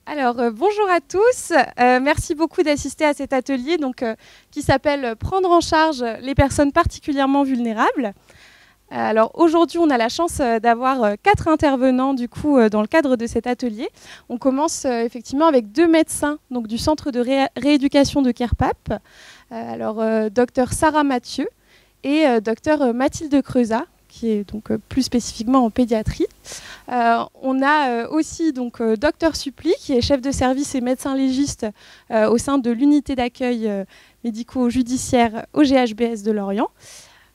Bonjour à tous. Merci beaucoup d'assister à cet atelier qui s'appelle « Prendre en charge les personnes particulièrement vulnérables ». Aujourd'hui, on a la chance d'avoir 4 intervenants dans le cadre de cet atelier. On commence effectivement avec 2 médecins du centre de rééducation de Kerpap, Dr Sarah Mathieu et Dr Mathilde Creusat, qui est plus spécifiquement en pédiatrie. On a aussi Dr Supply, qui est chef de service et médecin légiste au sein de l'unité d'accueil médico-judiciaire au GHBS de Lorient.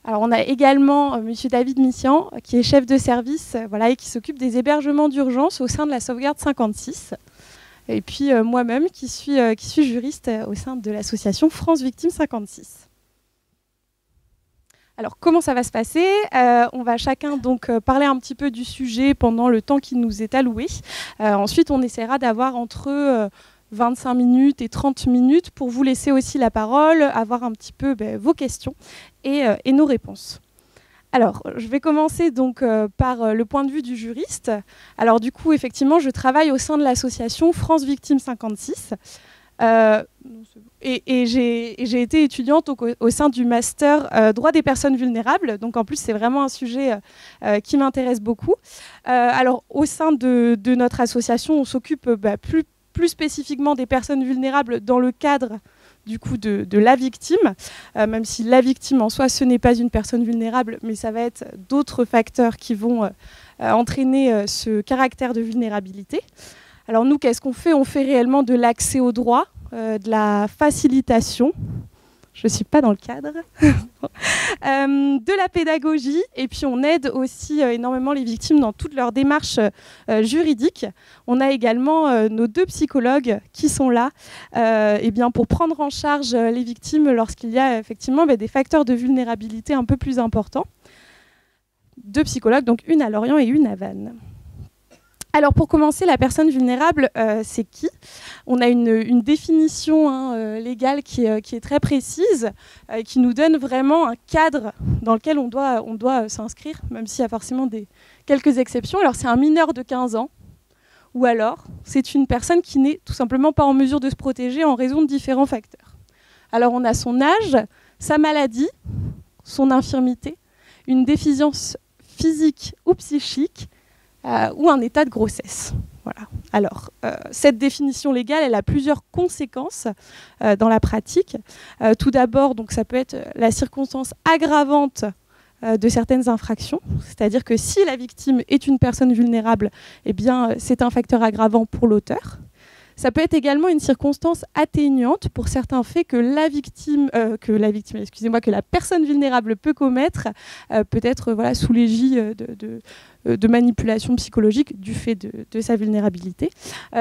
Alors, on a également M. David Missian, qui est chef de service et qui s'occupe des hébergements d'urgence au sein de la sauvegarde 56. Et puis moi-même, qui suis juriste au sein de l'association France Victimes 56. Alors, comment ça va se passer? On va chacun parler un petit peu du sujet pendant le temps qui nous est alloué. Ensuite, on essaiera d'avoir entre 25 minutes et 30 minutes pour vous laisser aussi la parole, avoir un petit peu vos questions et nos réponses. Alors, je vais commencer par le point de vue du juriste. Alors, effectivement, je travaille au sein de l'association France Victimes 56. Et j'ai été étudiante au sein du master droit des personnes vulnérables. Donc en plus, c'est vraiment un sujet qui m'intéresse beaucoup. Au sein de notre association, on s'occupe plus spécifiquement des personnes vulnérables dans le cadre de la victime, même si la victime en soi, ce n'est pas une personne vulnérable, mais ça va être d'autres facteurs qui vont entraîner ce caractère de vulnérabilité. Alors nous, qu'est-ce qu'on fait? On fait réellement de l'accès au droit, de la facilitation, je ne suis pas dans le cadre, de la pédagogie, et puis on aide aussi énormément les victimes dans toutes leurs démarches juridiques. On a également nos 2 psychologues qui sont là pour prendre en charge les victimes lorsqu'il y a effectivement des facteurs de vulnérabilité un peu plus importants. 2 psychologues, donc une à Lorient et une à Vannes. Alors pour commencer, la personne vulnérable, c'est qui? On a une définition légale qui est très précise, qui nous donne vraiment un cadre dans lequel on doit s'inscrire, même s'il y a forcément quelques exceptions. Alors c'est un mineur de 15 ans, ou alors c'est une personne qui n'est tout simplement pas en mesure de se protéger en raison de différents facteurs. Alors on a son âge, sa maladie, son infirmité, une déficience physique ou psychique, ou un état de grossesse. Voilà. Alors, cette définition légale, elle a plusieurs conséquences dans la pratique. Tout d'abord, ça peut être la circonstance aggravante de certaines infractions, c'est-à-dire que si la victime est une personne vulnérable, c'est un facteur aggravant pour l'auteur. Ça peut être également une circonstance atténuante pour certains faits que la personne vulnérable peut commettre, peut-être sous l'égide de manipulation psychologique du fait de sa vulnérabilité.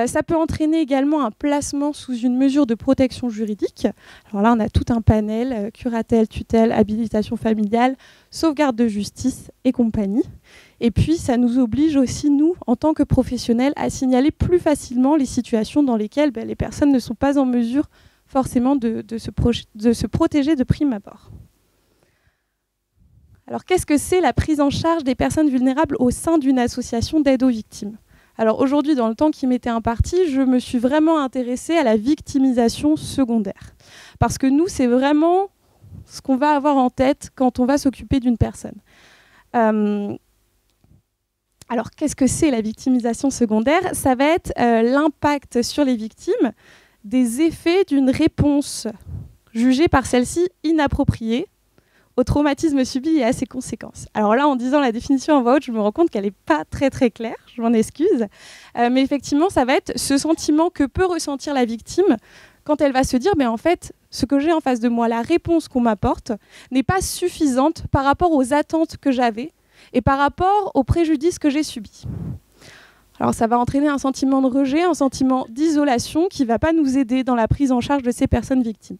Ça peut entraîner également un placement sous une mesure de protection juridique. Alors là, on a tout un panel, curatelle, tutelle, habilitation familiale, sauvegarde de justice et compagnie. Et puis, ça nous oblige aussi, nous, en tant que professionnels, à signaler plus facilement les situations dans lesquelles les personnes ne sont pas en mesure forcément de se protéger de prime abord. Alors, qu'est-ce que c'est la prise en charge des personnes vulnérables au sein d'une association d'aide aux victimes? Alors aujourd'hui, dans le temps qui m'était imparti, je me suis vraiment intéressée à la victimisation secondaire. Parce que nous, c'est vraiment ce qu'on va avoir en tête quand on va s'occuper d'une personne. Alors, qu'est-ce que c'est la victimisation secondaire? Ça va être l'impact sur les victimes des effets d'une réponse jugée par celle-ci inappropriée au traumatisme subi et à ses conséquences. Alors là, en disant la définition en voix haute, je me rends compte qu'elle n'est pas très très claire, je m'en excuse. Mais effectivement, ça va être ce sentiment que peut ressentir la victime quand elle va se dire, mais en fait, ce que j'ai en face de moi, la réponse qu'on m'apporte, n'est pas suffisante par rapport aux attentes que j'avais et par rapport aux préjudices que j'ai subis. Alors ça va entraîner un sentiment de rejet, un sentiment d'isolation qui ne va pas nous aider dans la prise en charge de ces personnes victimes.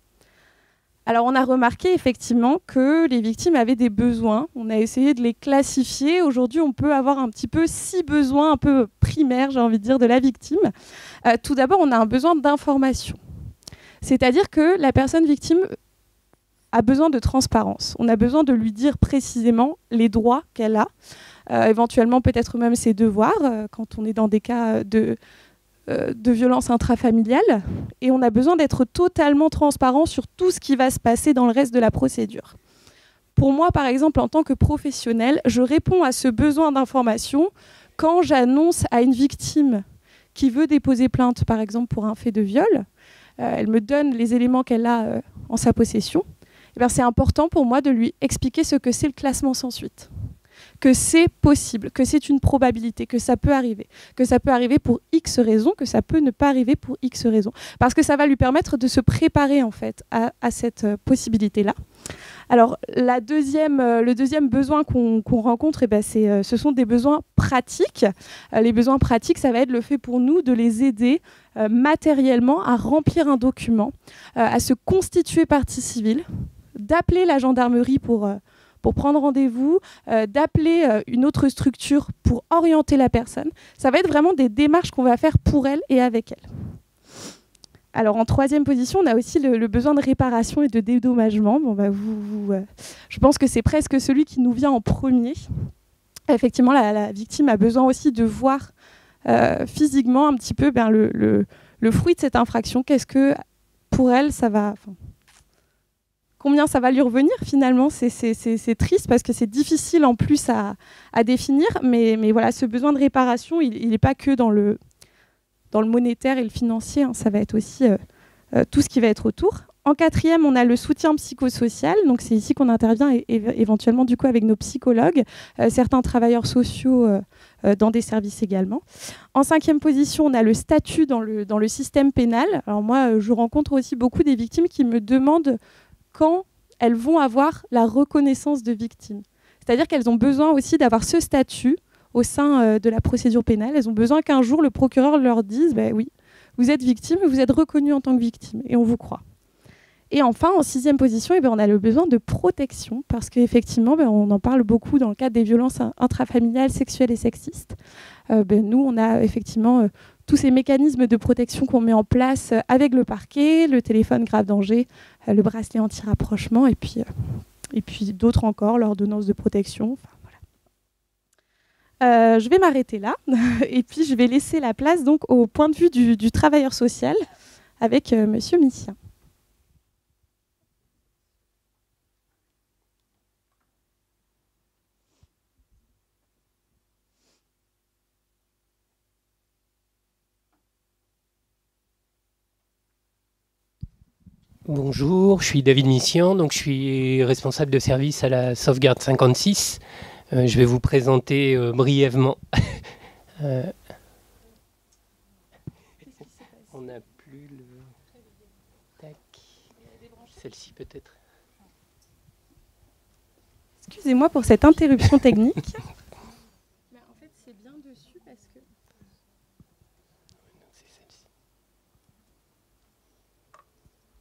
Alors on a remarqué effectivement que les victimes avaient des besoins, on a essayé de les classifier. Aujourd'hui on peut avoir un petit peu 6 besoins un peu primaires, j'ai envie de dire, de la victime. Tout d'abord on a un besoin d'information, c'est-à-dire que la personne victime a besoin de transparence. On a besoin de lui dire précisément les droits qu'elle a, éventuellement peut-être même ses devoirs, quand on est dans des cas de violences intrafamiliales et on a besoin d'être totalement transparent sur tout ce qui va se passer dans le reste de la procédure. Pour moi, par exemple, en tant que professionnelle, je réponds à ce besoin d'information quand j'annonce à une victime qui veut déposer plainte, par exemple, pour un fait de viol. Elle me donne les éléments qu'elle a en sa possession. Eh bien, c'est important pour moi de lui expliquer ce que c'est le classement sans suite. Que c'est possible, que c'est une probabilité, que ça peut arriver pour X raisons, que ça peut ne pas arriver pour X raisons. Parce que ça va lui permettre de se préparer en fait à cette possibilité-là. Alors, le deuxième besoin qu'on rencontre, ce sont des besoins pratiques. Les besoins pratiques, ça va être le fait pour nous de les aider matériellement à remplir un document, à se constituer partie civile, d'appeler la gendarmerie pour prendre rendez-vous, d'appeler une autre structure pour orienter la personne. Ça va être vraiment des démarches qu'on va faire pour elle et avec elle. Alors en troisième position, on a aussi le besoin de réparation et de dédommagement. Je pense que c'est presque celui qui nous vient en premier. Effectivement, la victime a besoin aussi de voir physiquement un petit peu le fruit de cette infraction. Qu'est-ce que pour elle, ça va... Combien ça va lui revenir finalement, c'est triste parce que c'est difficile en plus à définir, mais voilà, ce besoin de réparation, il n'est pas que dans le monétaire et le financier, hein, ça va être aussi tout ce qui va être autour. En quatrième, on a le soutien psychosocial, donc c'est ici qu'on intervient éventuellement du coup avec nos psychologues, certains travailleurs sociaux dans des services également. En cinquième position, on a le statut dans le système pénal. Alors moi, je rencontre aussi beaucoup des victimes qui me demandent quand elles vont avoir la reconnaissance de victime. C'est-à-dire qu'elles ont besoin aussi d'avoir ce statut au sein de la procédure pénale. Elles ont besoin qu'un jour, le procureur leur dise oui, vous êtes victime, vous êtes reconnue en tant que victime, et on vous croit. Et enfin, en sixième position, on a le besoin de protection, parce qu'effectivement, on en parle beaucoup dans le cadre des violences intrafamiliales, sexuelles et sexistes. Nous, on a effectivement tous ces mécanismes de protection qu'on met en place avec le parquet, le téléphone grave danger, le bracelet anti-rapprochement, et puis d'autres encore, l'ordonnance de protection. Enfin, voilà. Je vais m'arrêter là, et puis je vais laisser la place donc, au point de vue du travailleur social avec Monsieur Missien. Bonjour, je suis David Missian, donc je suis responsable de service à la sauvegarde 56. Je vais vous présenter brièvement. On n'a plus le... Tac. Celle-ci peut-être. Excusez-moi pour cette interruption technique. Mais en fait, c'est bien dessus parce que... C'est celle-ci.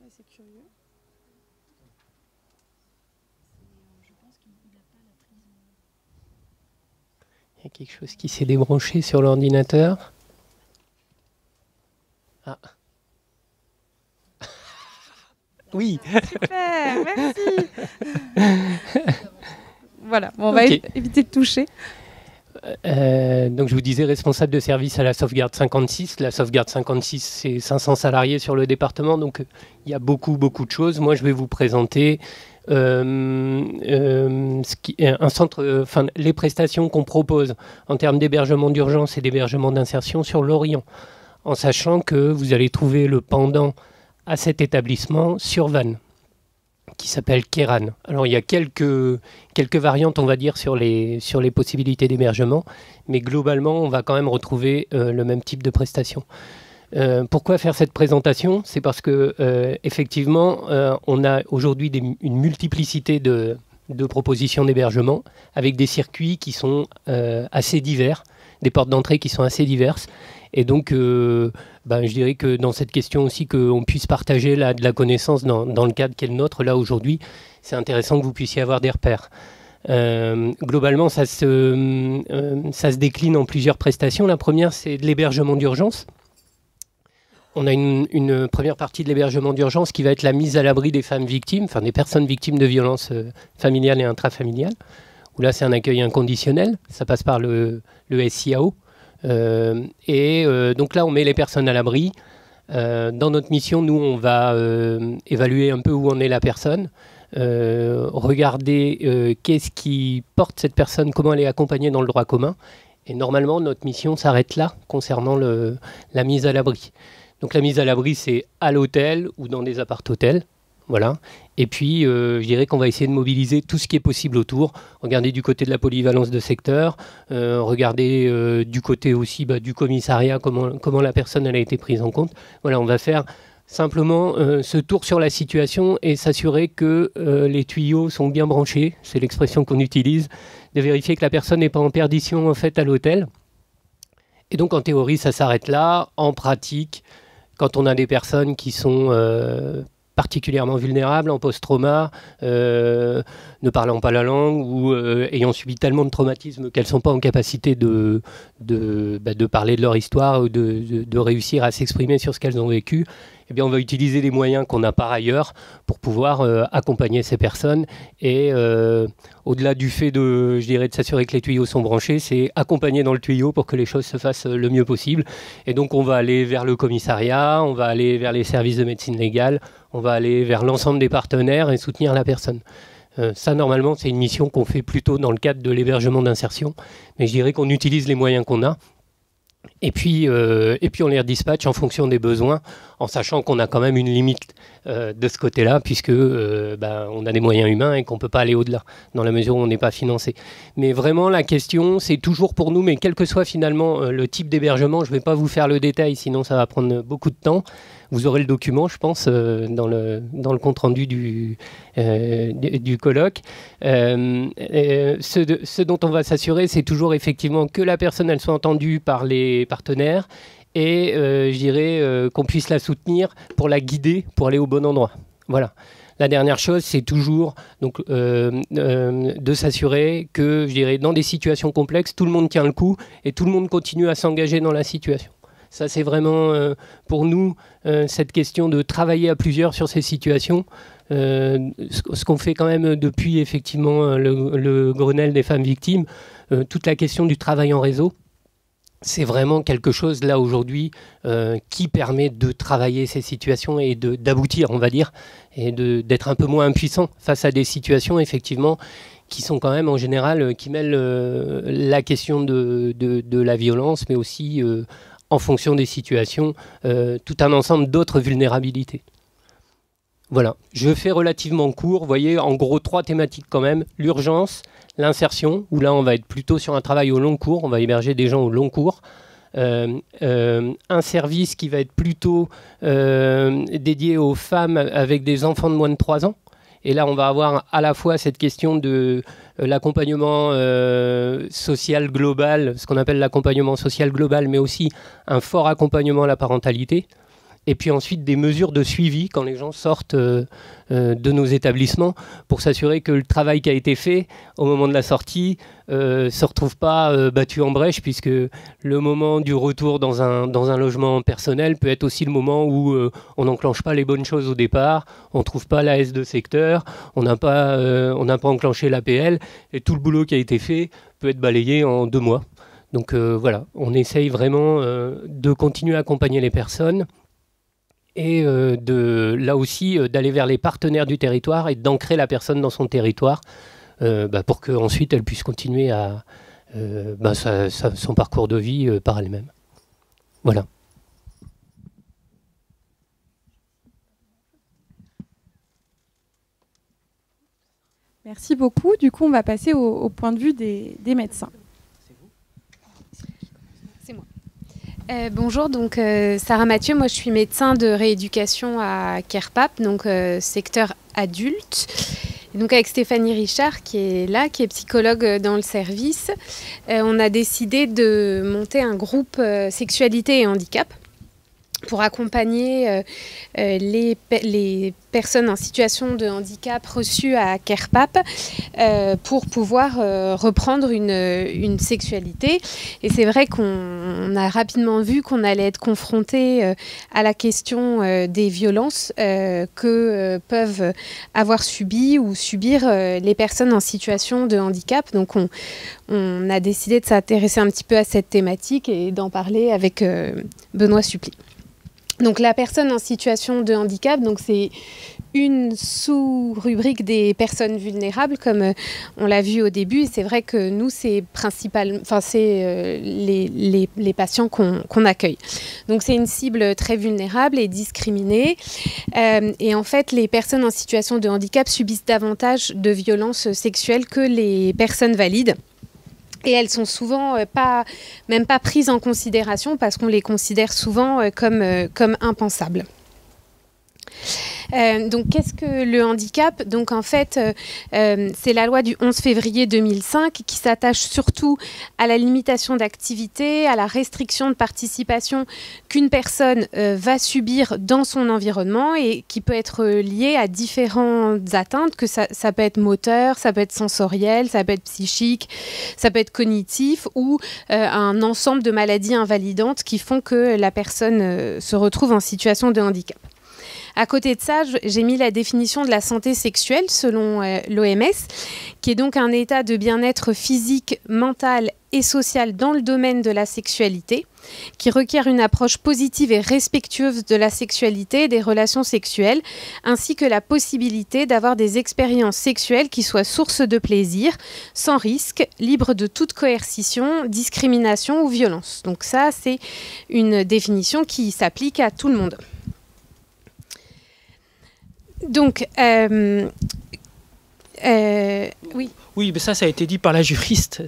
Ouais, c'est curieux. Je pense qu'il n'a pas la prise. Il y a quelque chose qui s'est débranché sur l'ordinateur. Ah. Oui. Super, merci. Voilà, on va éviter de toucher. Donc je vous disais responsable de service à la sauvegarde 56. La sauvegarde 56, c'est 500 salariés sur le département, donc il y a beaucoup de choses. Moi, je vais vous présenter les prestations qu'on propose en termes d'hébergement d'urgence et d'hébergement d'insertion sur l'Orient, en sachant que vous allez trouver le pendant à cet établissement sur Vannes, qui s'appelle Kéran. Alors il y a quelques variantes, on va dire, sur les possibilités d'hébergement, mais globalement, on va quand même retrouver le même type de prestations. Pourquoi faire cette présentation? C'est parce que effectivement, on a aujourd'hui une multiplicité de propositions d'hébergement avec des circuits qui sont assez divers, des portes d'entrée qui sont assez diverses. Et donc, je dirais que dans cette question aussi, qu'on puisse partager de la connaissance dans le cadre qui est le nôtre, là, aujourd'hui, c'est intéressant que vous puissiez avoir des repères. Globalement, ça se décline en plusieurs prestations. La première, c'est de l'hébergement d'urgence. On a une première partie de l'hébergement d'urgence qui va être la mise à l'abri des femmes victimes, enfin des personnes victimes de violences familiales et intrafamiliales, où là, c'est un accueil inconditionnel. Ça passe par le SIAO, Donc là, on met les personnes à l'abri. Dans notre mission, nous, on va évaluer un peu où en est la personne, regarder qu'est-ce qui porte cette personne, comment elle est accompagnée dans le droit commun. Et normalement, notre mission s'arrête là, concernant la mise à l'abri. Donc la mise à l'abri, c'est à l'hôtel ou dans des appart-hôtels. Voilà. Et puis, je dirais qu'on va essayer de mobiliser tout ce qui est possible autour. Regarder du côté de la polyvalence de secteur, regarder du côté aussi du commissariat, comment la personne elle a été prise en compte. Voilà, on va faire simplement ce tour sur la situation et s'assurer que les tuyaux sont bien branchés, c'est l'expression qu'on utilise, de vérifier que la personne n'est pas en perdition en fait à l'hôtel. Et donc en théorie, ça s'arrête là. En pratique, quand on a des personnes qui sont particulièrement vulnérables, en post-trauma, ne parlant pas la langue ou ayant subi tellement de traumatismes qu'elles ne sont pas en capacité de parler de leur histoire ou de réussir à s'exprimer sur ce qu'elles ont vécu, eh bien, on va utiliser les moyens qu'on a par ailleurs pour pouvoir accompagner ces personnes. Et au-delà du fait de s'assurer que les tuyaux sont branchés, c'est accompagner dans le tuyau pour que les choses se fassent le mieux possible. Et donc, on va aller vers le commissariat, on va aller vers les services de médecine légale, on va aller vers l'ensemble des partenaires et soutenir la personne. Ça, normalement, c'est une mission qu'on fait plutôt dans le cadre de l'hébergement d'insertion. Mais je dirais qu'on utilise les moyens qu'on a. Et puis on les redispatche en fonction des besoins, en sachant qu'on a quand même une limite de ce côté-là, puisque on a des moyens humains et qu'on ne peut pas aller au-delà, dans la mesure où on n'est pas financé. Mais vraiment, la question, c'est toujours pour nous, mais quel que soit finalement le type d'hébergement, je ne vais pas vous faire le détail, sinon ça va prendre beaucoup de temps. Vous aurez le document, je pense, dans le compte-rendu du colloque. Ce dont on va s'assurer, c'est toujours effectivement que la personne elle soit entendue par les partenaires et je dirais qu'on puisse la soutenir pour la guider, pour aller au bon endroit. Voilà. La dernière chose, c'est toujours donc, de s'assurer que, je dirais, dans des situations complexes, tout le monde tient le coup et tout le monde continue à s'engager dans la situation. Ça, c'est vraiment, pour nous, cette question de travailler à plusieurs sur ces situations. Ce qu'on fait quand même depuis, effectivement, le Grenelle des femmes victimes, toute la question du travail en réseau, c'est vraiment quelque chose, là, aujourd'hui, qui permet de travailler ces situations et d'aboutir, on va dire, et d'être un peu moins impuissant face à des situations, effectivement, qui sont quand même, en général, qui mêlent la question de la violence, mais aussi en fonction des situations, tout un ensemble d'autres vulnérabilités. Voilà, je fais relativement court, vous voyez, en gros 3 thématiques quand même, l'urgence, l'insertion, où là on va être plutôt sur un travail au long cours, on va héberger des gens au long cours, un service qui va être plutôt dédié aux femmes avec des enfants de moins de 3 ans, et là on va avoir à la fois cette question de l'accompagnement social global, ce qu'on appelle l'accompagnement social global, mais aussi un fort accompagnement à la parentalité. Et puis ensuite des mesures de suivi quand les gens sortent de nos établissements pour s'assurer que le travail qui a été fait au moment de la sortie ne se retrouve pas battu en brèche, puisque le moment du retour dans un logement personnel peut être aussi le moment où on n'enclenche pas les bonnes choses au départ, on ne trouve pas l'AS de secteur, on n'a pas enclenché l'APL, et tout le boulot qui a été fait peut être balayé en 2 mois. Donc voilà, on essaye vraiment de continuer à accompagner les personnes, et là aussi d'aller vers les partenaires du territoire et d'ancrer la personne dans son territoire pour qu'ensuite elle puisse continuer à son parcours de vie par elle-même. Voilà. Merci beaucoup. Du coup, on va passer au point de vue des médecins. Bonjour, donc Sarah Mathieu, moi je suis médecin de rééducation à CarePap, donc secteur adulte. Et donc avec Stéphanie Richard qui est là, qui est psychologue dans le service, on a décidé de monter un groupe sexualité et handicap. pour accompagner les personnes en situation de handicap reçues à CarePap pour pouvoir reprendre une sexualité. Et c'est vrai qu'on a rapidement vu qu'on allait être confronté à la question des violences que peuvent avoir subies ou subir les personnes en situation de handicap. Donc on a décidé de s'intéresser un petit peu à cette thématique et d'en parler avec Benoît Supply. Donc la personne en situation de handicap, donc c'est une sous-rubrique des personnes vulnérables, comme on l'a vu au début. Et c'est vrai que nous, c'est les patients qu'on accueille. Donc c'est une cible très vulnérable et discriminée. Et en fait, les personnes en situation de handicap subissent davantage de violences sexuelles que les personnes valides. Et elles sont souvent même pas prises en considération parce qu'on les considère souvent comme impensables. Donc, qu'est-ce que le handicap ? Donc, en fait, c'est la loi du 11 février 2005 qui s'attache surtout à la limitation d'activité, à la restriction de participation qu'une personne va subir dans son environnement et qui peut être liée à différentes atteintes, que ça peut être moteur, ça peut être sensoriel, ça peut être psychique, ça peut être cognitif ou un ensemble de maladies invalidantes qui font que la personne se retrouve en situation de handicap. À côté de ça, j'ai mis la définition de la santé sexuelle selon l'OMS, qui est donc un état de bien-être physique, mental et social dans le domaine de la sexualité, qui requiert une approche positive et respectueuse de la sexualité et des relations sexuelles, ainsi que la possibilité d'avoir des expériences sexuelles qui soient source de plaisir, sans risque, libres de toute coercition, discrimination ou violence. Donc ça, c'est une définition qui s'applique à tout le monde. Donc, oui. Oui, mais ça a été dit par la juriste.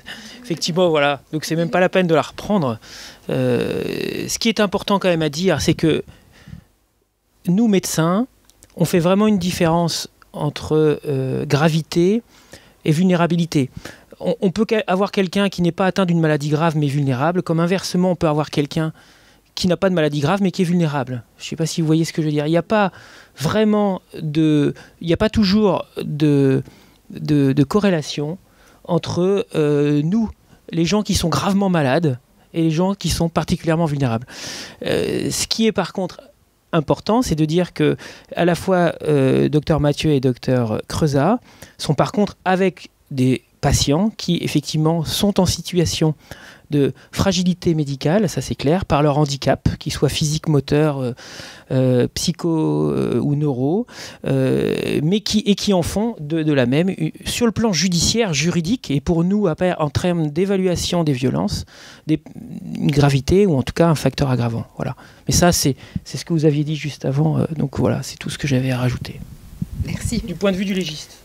Effectivement, voilà. Donc, c'est même pas la peine de la reprendre. Ce qui est important quand même à dire, c'est que nous, médecins, on fait vraiment une différence entre gravité et vulnérabilité. On peut avoir quelqu'un qui n'est pas atteint d'une maladie grave mais vulnérable, comme inversement, on peut avoir quelqu'un qui n'a pas de maladie grave mais qui est vulnérable. Je ne sais pas si vous voyez ce que je veux dire. Il n'y a pas vraiment il n'y a pas toujours de corrélation entre nous, les gens qui sont gravement malades, et les gens qui sont particulièrement vulnérables. Ce qui est par contre important, c'est de dire que à la fois Dr Mathieu et Dr Creusat sont par contre avec des patients qui effectivement sont en situation de fragilité médicale, ça c'est clair, par leur handicap, qu'il soit physique, moteur, psycho ou neuro, mais qui en font de la même, sur le plan judiciaire, juridique, et pour nous, en termes d'évaluation des violences, une gravité ou en tout cas un facteur aggravant. Voilà. Mais ça, c'est ce que vous aviez dit juste avant, donc voilà, c'est tout ce que j'avais à rajouter. Merci. Du point de vue du légiste.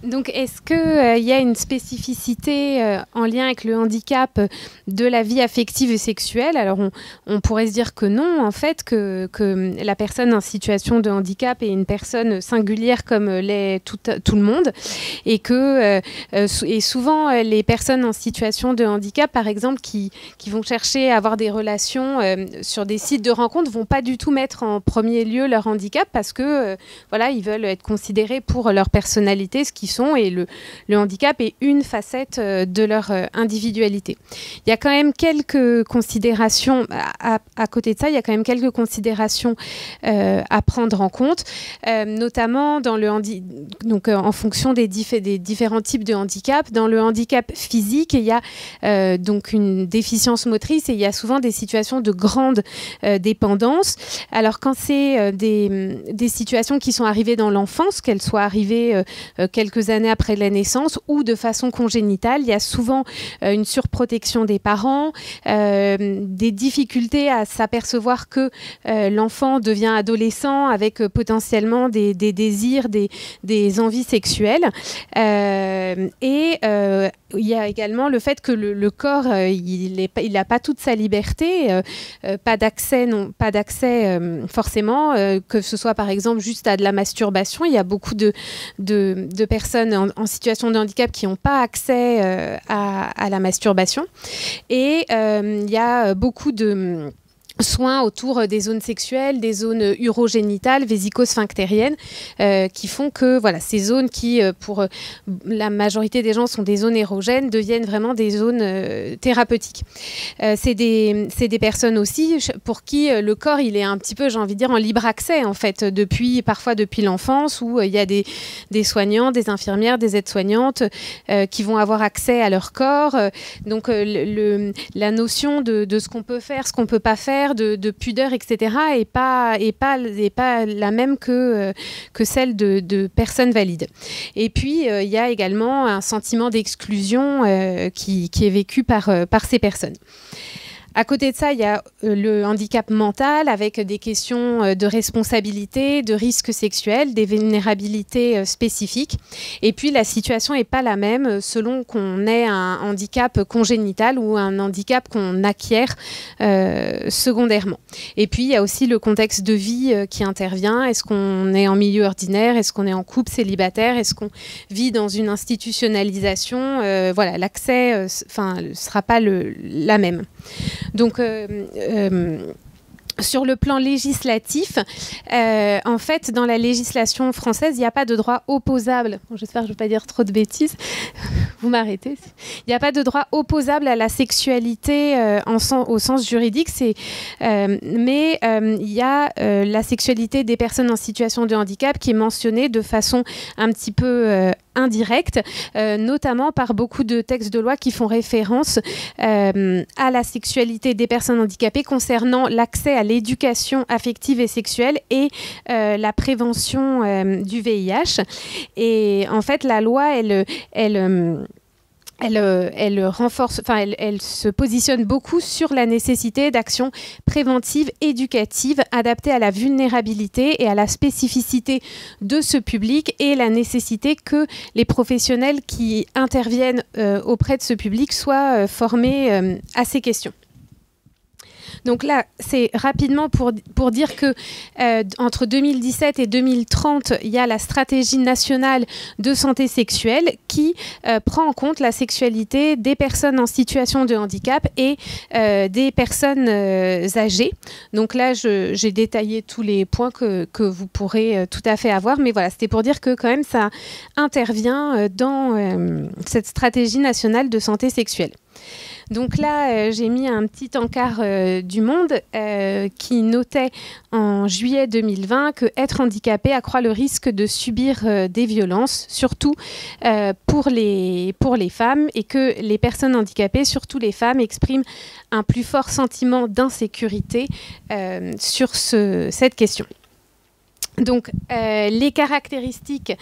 Donc, est-ce qu'il y a une spécificité en lien avec le handicap de la vie affective et sexuelle ? Alors, on pourrait se dire que non, en fait, que la personne en situation de handicap est une personne singulière comme l'est tout le monde, et que et souvent, les personnes en situation de handicap, par exemple, qui vont chercher à avoir des relations sur des sites de rencontres, vont pas du tout mettre en premier lieu leur handicap parce que, voilà, ils veulent être considérés pour leur personnalité, ce qu'ils sont, et le handicap est une facette de leur individualité. Il y a quand même quelques considérations, à côté de ça, il y a quand même quelques considérations à prendre en compte, notamment dans donc, en fonction des différents types de handicap. Dans le handicap physique, il y a donc une déficience motrice et il y a souvent des situations de grande dépendance. Alors quand c'est des situations qui sont arrivées dans l'enfance, qu'elles soient arrivées quelques années après la naissance ou de façon congénitale, il y a souvent une surprotection des parents, des difficultés à s'apercevoir que l'enfant devient adolescent avec potentiellement des désirs, des envies sexuelles. Et il y a également le fait que le corps, il n'a pas toute sa liberté, pas d'accès forcément, que ce soit par exemple juste à de la masturbation. Il y a beaucoup de personnes en situation de handicap qui n'ont pas accès à la masturbation. Et il y a beaucoup soins autour des zones sexuelles, des zones urogénitales, vésico-sphinctériennes, qui font que voilà, ces zones qui, pour la majorité des gens, sont des zones érogènes, deviennent vraiment des zones thérapeutiques. C'est des personnes aussi pour qui le corps, il est un petit peu, j'ai envie de dire, en libre accès, en fait, parfois depuis l'enfance, où il y a des soignants, des infirmières, des aides-soignantes qui vont avoir accès à leur corps. Donc, la notion de ce qu'on peut faire, ce qu'on peut pas faire, de pudeur, etc., est pas la même que celle de personnes valides. Et puis, il y a également un sentiment d'exclusion qui est vécu par ces personnes. À côté de ça, il y a le handicap mental avec des questions de responsabilité, de risques sexuels, des vulnérabilités spécifiques. Et puis, la situation n'est pas la même selon qu'on ait un handicap congénital ou un handicap qu'on acquiert secondairement. Et puis, il y a aussi le contexte de vie qui intervient. Est-ce qu'on est en milieu ordinaire? Est-ce qu'on est en couple célibataire? Est-ce qu'on vit dans une institutionnalisation? Voilà, l'accès ne sera pas la même. Donc, sur le plan législatif, en fait, dans la législation française, il n'y a pas de droit opposable. Bon, j'espère que je ne vais pas dire trop de bêtises. Vous m'arrêtez. Il n'y a pas de droit opposable à la sexualité au sens juridique. Mais il y a la sexualité des personnes en situation de handicap qui est mentionnée de façon un petit peu indirecte, notamment par beaucoup de textes de loi qui font référence à la sexualité des personnes handicapées concernant l'accès à l'éducation affective et sexuelle et la prévention du VIH. Et en fait, la loi, elle renforce, elle se positionne beaucoup sur la nécessité d'actions préventives, éducatives, adaptées à la vulnérabilité et à la spécificité de ce public et la nécessité que les professionnels qui interviennent auprès de ce public soient formés à ces questions. Donc là, c'est rapidement pour dire que entre 2017 et 2030, il y a la stratégie nationale de santé sexuelle qui prend en compte la sexualité des personnes en situation de handicap et des personnes âgées. Donc là, j'ai détaillé tous les points que vous pourrez tout à fait avoir, mais voilà, c'était pour dire que quand même ça intervient dans cette stratégie nationale de santé sexuelle. Donc là, j'ai mis un petit encart du Monde qui notait en juillet 2020 que être handicapé accroît le risque de subir des violences, surtout pour les femmes, et que les personnes handicapées, surtout les femmes, expriment un plus fort sentiment d'insécurité sur cette question. Donc, les caractéristiques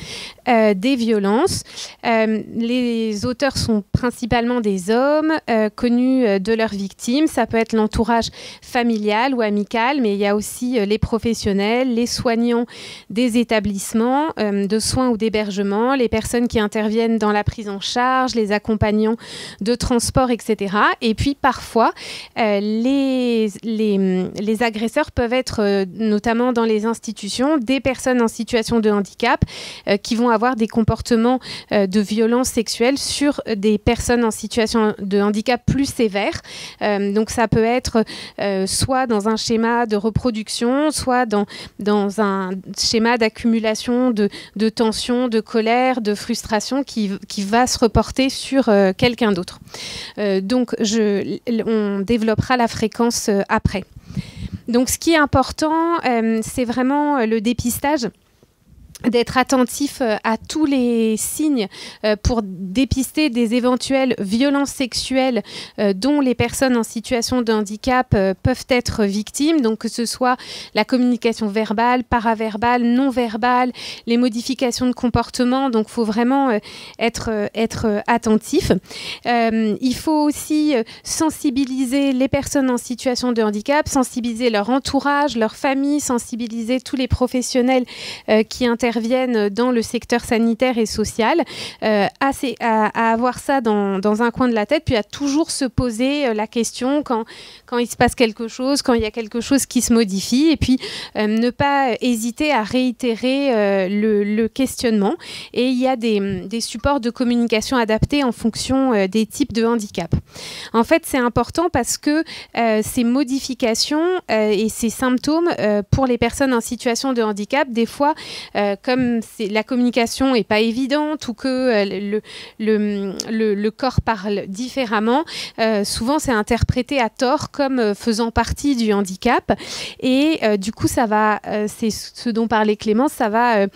des violences. Les auteurs sont principalement des hommes connus de leurs victimes. Ça peut être l'entourage familial ou amical, mais il y a aussi les professionnels, les soignants des établissements de soins ou d'hébergement, les personnes qui interviennent dans la prise en charge, les accompagnants de transport, etc. Et puis, parfois, les agresseurs peuvent être, notamment dans les institutions, des personnes en situation de handicap qui vont avoir des comportements de violence sexuelle sur des personnes en situation de handicap plus sévères. Donc ça peut être soit dans un schéma de reproduction, soit dans un schéma d'accumulation de tension, de colère, de frustration qui va se reporter sur quelqu'un d'autre. Donc on développera la fréquence après. Donc, ce qui est important, c'est vraiment le dépistage, d'être attentif à tous les signes pour dépister des éventuelles violences sexuelles dont les personnes en situation de handicap peuvent être victimes, donc que ce soit la communication verbale, paraverbale, non verbale, les modifications de comportement, donc il faut vraiment être attentif. Il faut aussi sensibiliser les personnes en situation de handicap, sensibiliser leur entourage, leur famille, sensibiliser tous les professionnels qui interviennent interviennent dans le secteur sanitaire et social, à avoir ça dans un coin de la tête, puis à toujours se poser la question quand il se passe quelque chose, quand il y a quelque chose qui se modifie, et puis ne pas hésiter à réitérer le questionnement. Et il y a des supports de communication adaptés en fonction des types de handicap. En fait, c'est important parce que ces modifications et ces symptômes pour les personnes en situation de handicap, des fois, comme la communication n'est pas évidente ou que le corps parle différemment, souvent c'est interprété à tort comme faisant partie du handicap. Et du coup, c'est ce dont parlait Clémence, ça va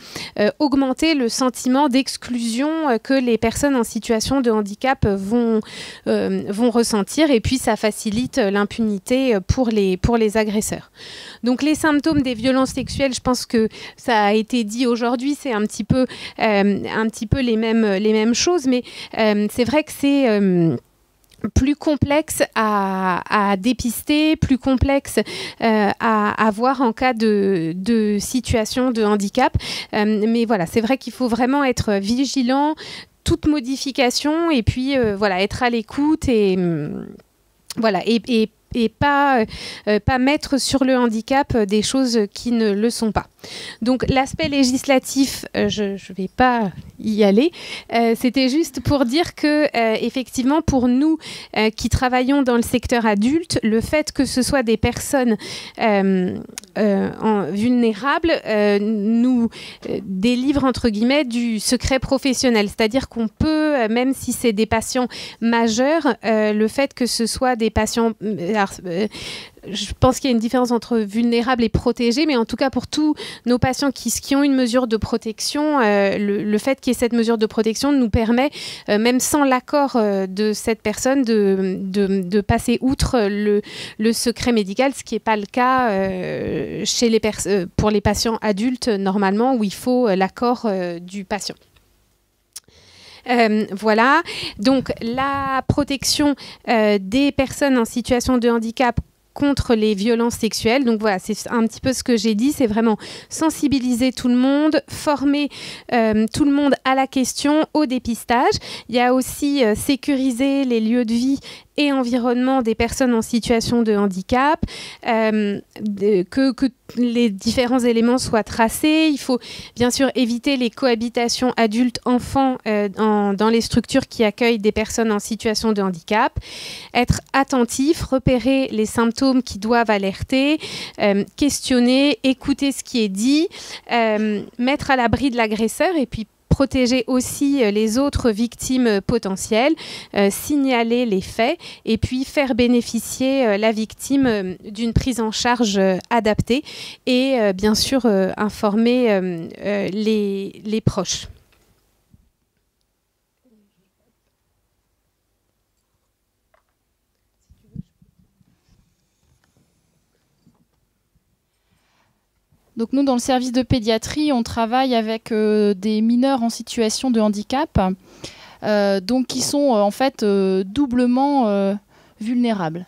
augmenter le sentiment d'exclusion que les personnes en situation de handicap vont ressentir, et puis ça facilite l'impunité pour les agresseurs. Donc les symptômes des violences sexuelles, je pense que ça a été dit aujourd'hui, c'est un petit peu les mêmes choses, mais c'est vrai que c'est plus complexe à dépister, plus complexe à voir en cas de situation de handicap. Mais voilà, c'est vrai qu'il faut vraiment être vigilant, toute modification, et puis être à l'écoute et pas mettre sur le handicap des choses qui ne le sont pas. Donc l'aspect législatif, je ne vais pas y aller. C'était juste pour dire que effectivement, pour nous qui travaillons dans le secteur adulte, le fait que ce soit des personnes vulnérables nous délivre entre guillemets du secret professionnel. C'est-à-dire qu'on peut, même si c'est des patients majeurs, le fait que ce soit des patients... je pense qu'il y a une différence entre vulnérables et protégés, mais en tout cas pour tous nos patients qui ont une mesure de protection, le fait qu'il y ait cette mesure de protection nous permet, même sans l'accord de cette personne, de passer outre le secret médical, ce qui n'est pas le cas pour les patients adultes normalement, où il faut l'accord du patient. Voilà, donc la protection des personnes en situation de handicap contre les violences sexuelles. Donc voilà, c'est un petit peu ce que j'ai dit, c'est vraiment sensibiliser tout le monde, former tout le monde à la question, au dépistage. Il y a aussi sécuriser les lieux de vie et environnement des personnes en situation de handicap, que les différents éléments soient tracés. Il faut bien sûr éviter les cohabitations adultes-enfants dans les structures qui accueillent des personnes en situation de handicap, être attentif, repérer les symptômes qui doivent alerter, questionner, écouter ce qui est dit, mettre à l'abri de l'agresseur, et puis protéger aussi les autres victimes potentielles, signaler les faits, et puis faire bénéficier la victime d'une prise en charge adaptée, et bien sûr informer les proches. Donc nous, dans le service de pédiatrie, on travaille avec des mineurs en situation de handicap, donc qui sont en fait doublement vulnérables.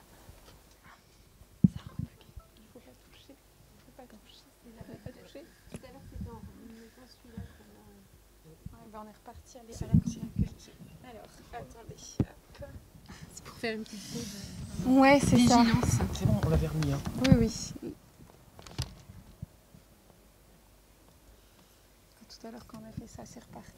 C'est pour faire une petite pause. Ouais, c'est ça. C'est bon, on l'avait remis. Hein. Oui, oui. Tout à l'heure, quand on a fait ça, c'est reparti.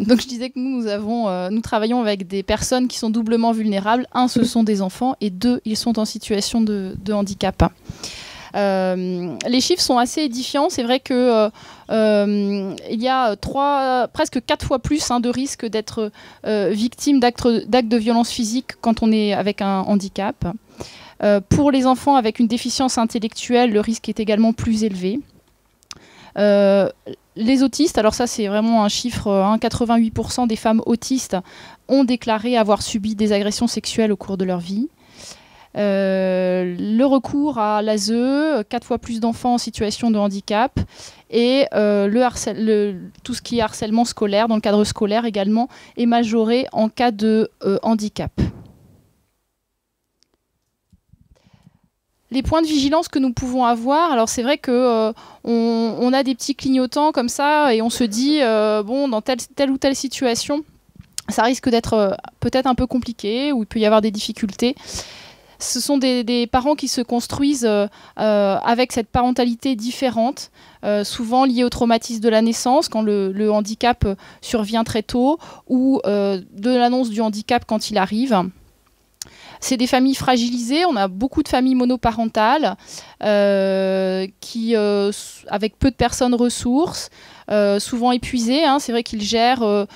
Donc je disais que nous travaillons avec des personnes qui sont doublement vulnérables. Un, ce sont des enfants, et deux, ils sont en situation de handicap. Les chiffres sont assez édifiants. C'est vrai que il y a presque 4 fois plus de risque d'être victime d'actes de violence physique quand on est avec un handicap. Pour les enfants avec une déficience intellectuelle, le risque est également plus élevé. Les autistes, alors ça c'est vraiment un chiffre, 88% des femmes autistes ont déclaré avoir subi des agressions sexuelles au cours de leur vie. le recours à l'ASE, 4 fois plus d'enfants en situation de handicap, et tout ce qui est harcèlement scolaire, dans le cadre scolaire également, est majoré en cas de handicap. Les points de vigilance que nous pouvons avoir, alors c'est vrai que on a des petits clignotants comme ça et on se dit bon, dans telle ou telle situation, ça risque d'être peut-être un peu compliqué ou il peut y avoir des difficultés. Ce sont des parents qui se construisent avec cette parentalité différente, souvent liée au traumatisme de la naissance quand le handicap survient très tôt ou de l'annonce du handicap quand il arrive. C'est des familles fragilisées, on a beaucoup de familles monoparentales qui, avec peu de personnes ressources, souvent épuisées. C'est vrai qu'ils gèrent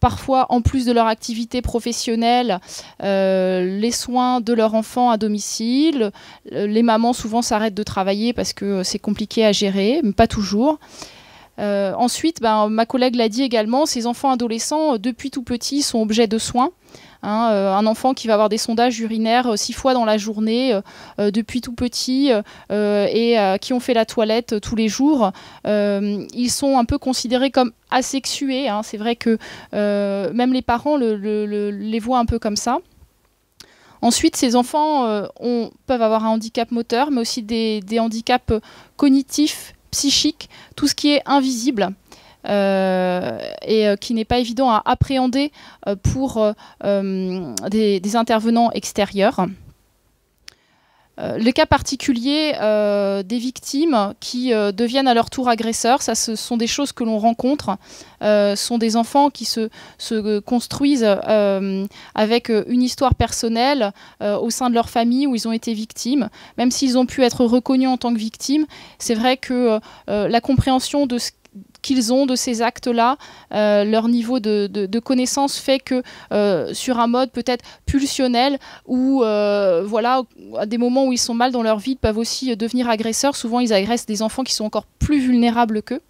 parfois, en plus de leur activité professionnelle, les soins de leur enfant à domicile. Les mamans souvent s'arrêtent de travailler parce que c'est compliqué à gérer, mais pas toujours. Ensuite, ma collègue l'a dit également, ces enfants adolescents, depuis tout petit, sont objets de soins. Un enfant qui va avoir des sondages urinaires 6 fois dans la journée depuis tout petit et qui ont fait la toilette tous les jours, ils sont un peu considérés comme asexués. C'est vrai que même les parents les voient un peu comme ça. Ensuite, ces enfants peuvent avoir un handicap moteur, mais aussi des handicaps cognitifs, psychiques, tout ce qui est invisible. Et qui n'est pas évident à appréhender pour des intervenants extérieurs. Le cas particulier des victimes qui deviennent à leur tour agresseurs, ça, ce sont des choses que l'on rencontre. Ce sont des enfants qui se construisent avec une histoire personnelle au sein de leur famille où ils ont été victimes. Même s'ils ont pu être reconnus en tant que victimes, c'est vrai que la compréhension de ce qu'ils ont de ces actes-là, leur niveau de connaissance fait que sur un mode peut-être pulsionnel ou voilà, à des moments où ils sont mal dans leur vie, ils peuvent aussi devenir agresseurs. Souvent, ils agressent des enfants qui sont encore plus vulnérables qu'eux.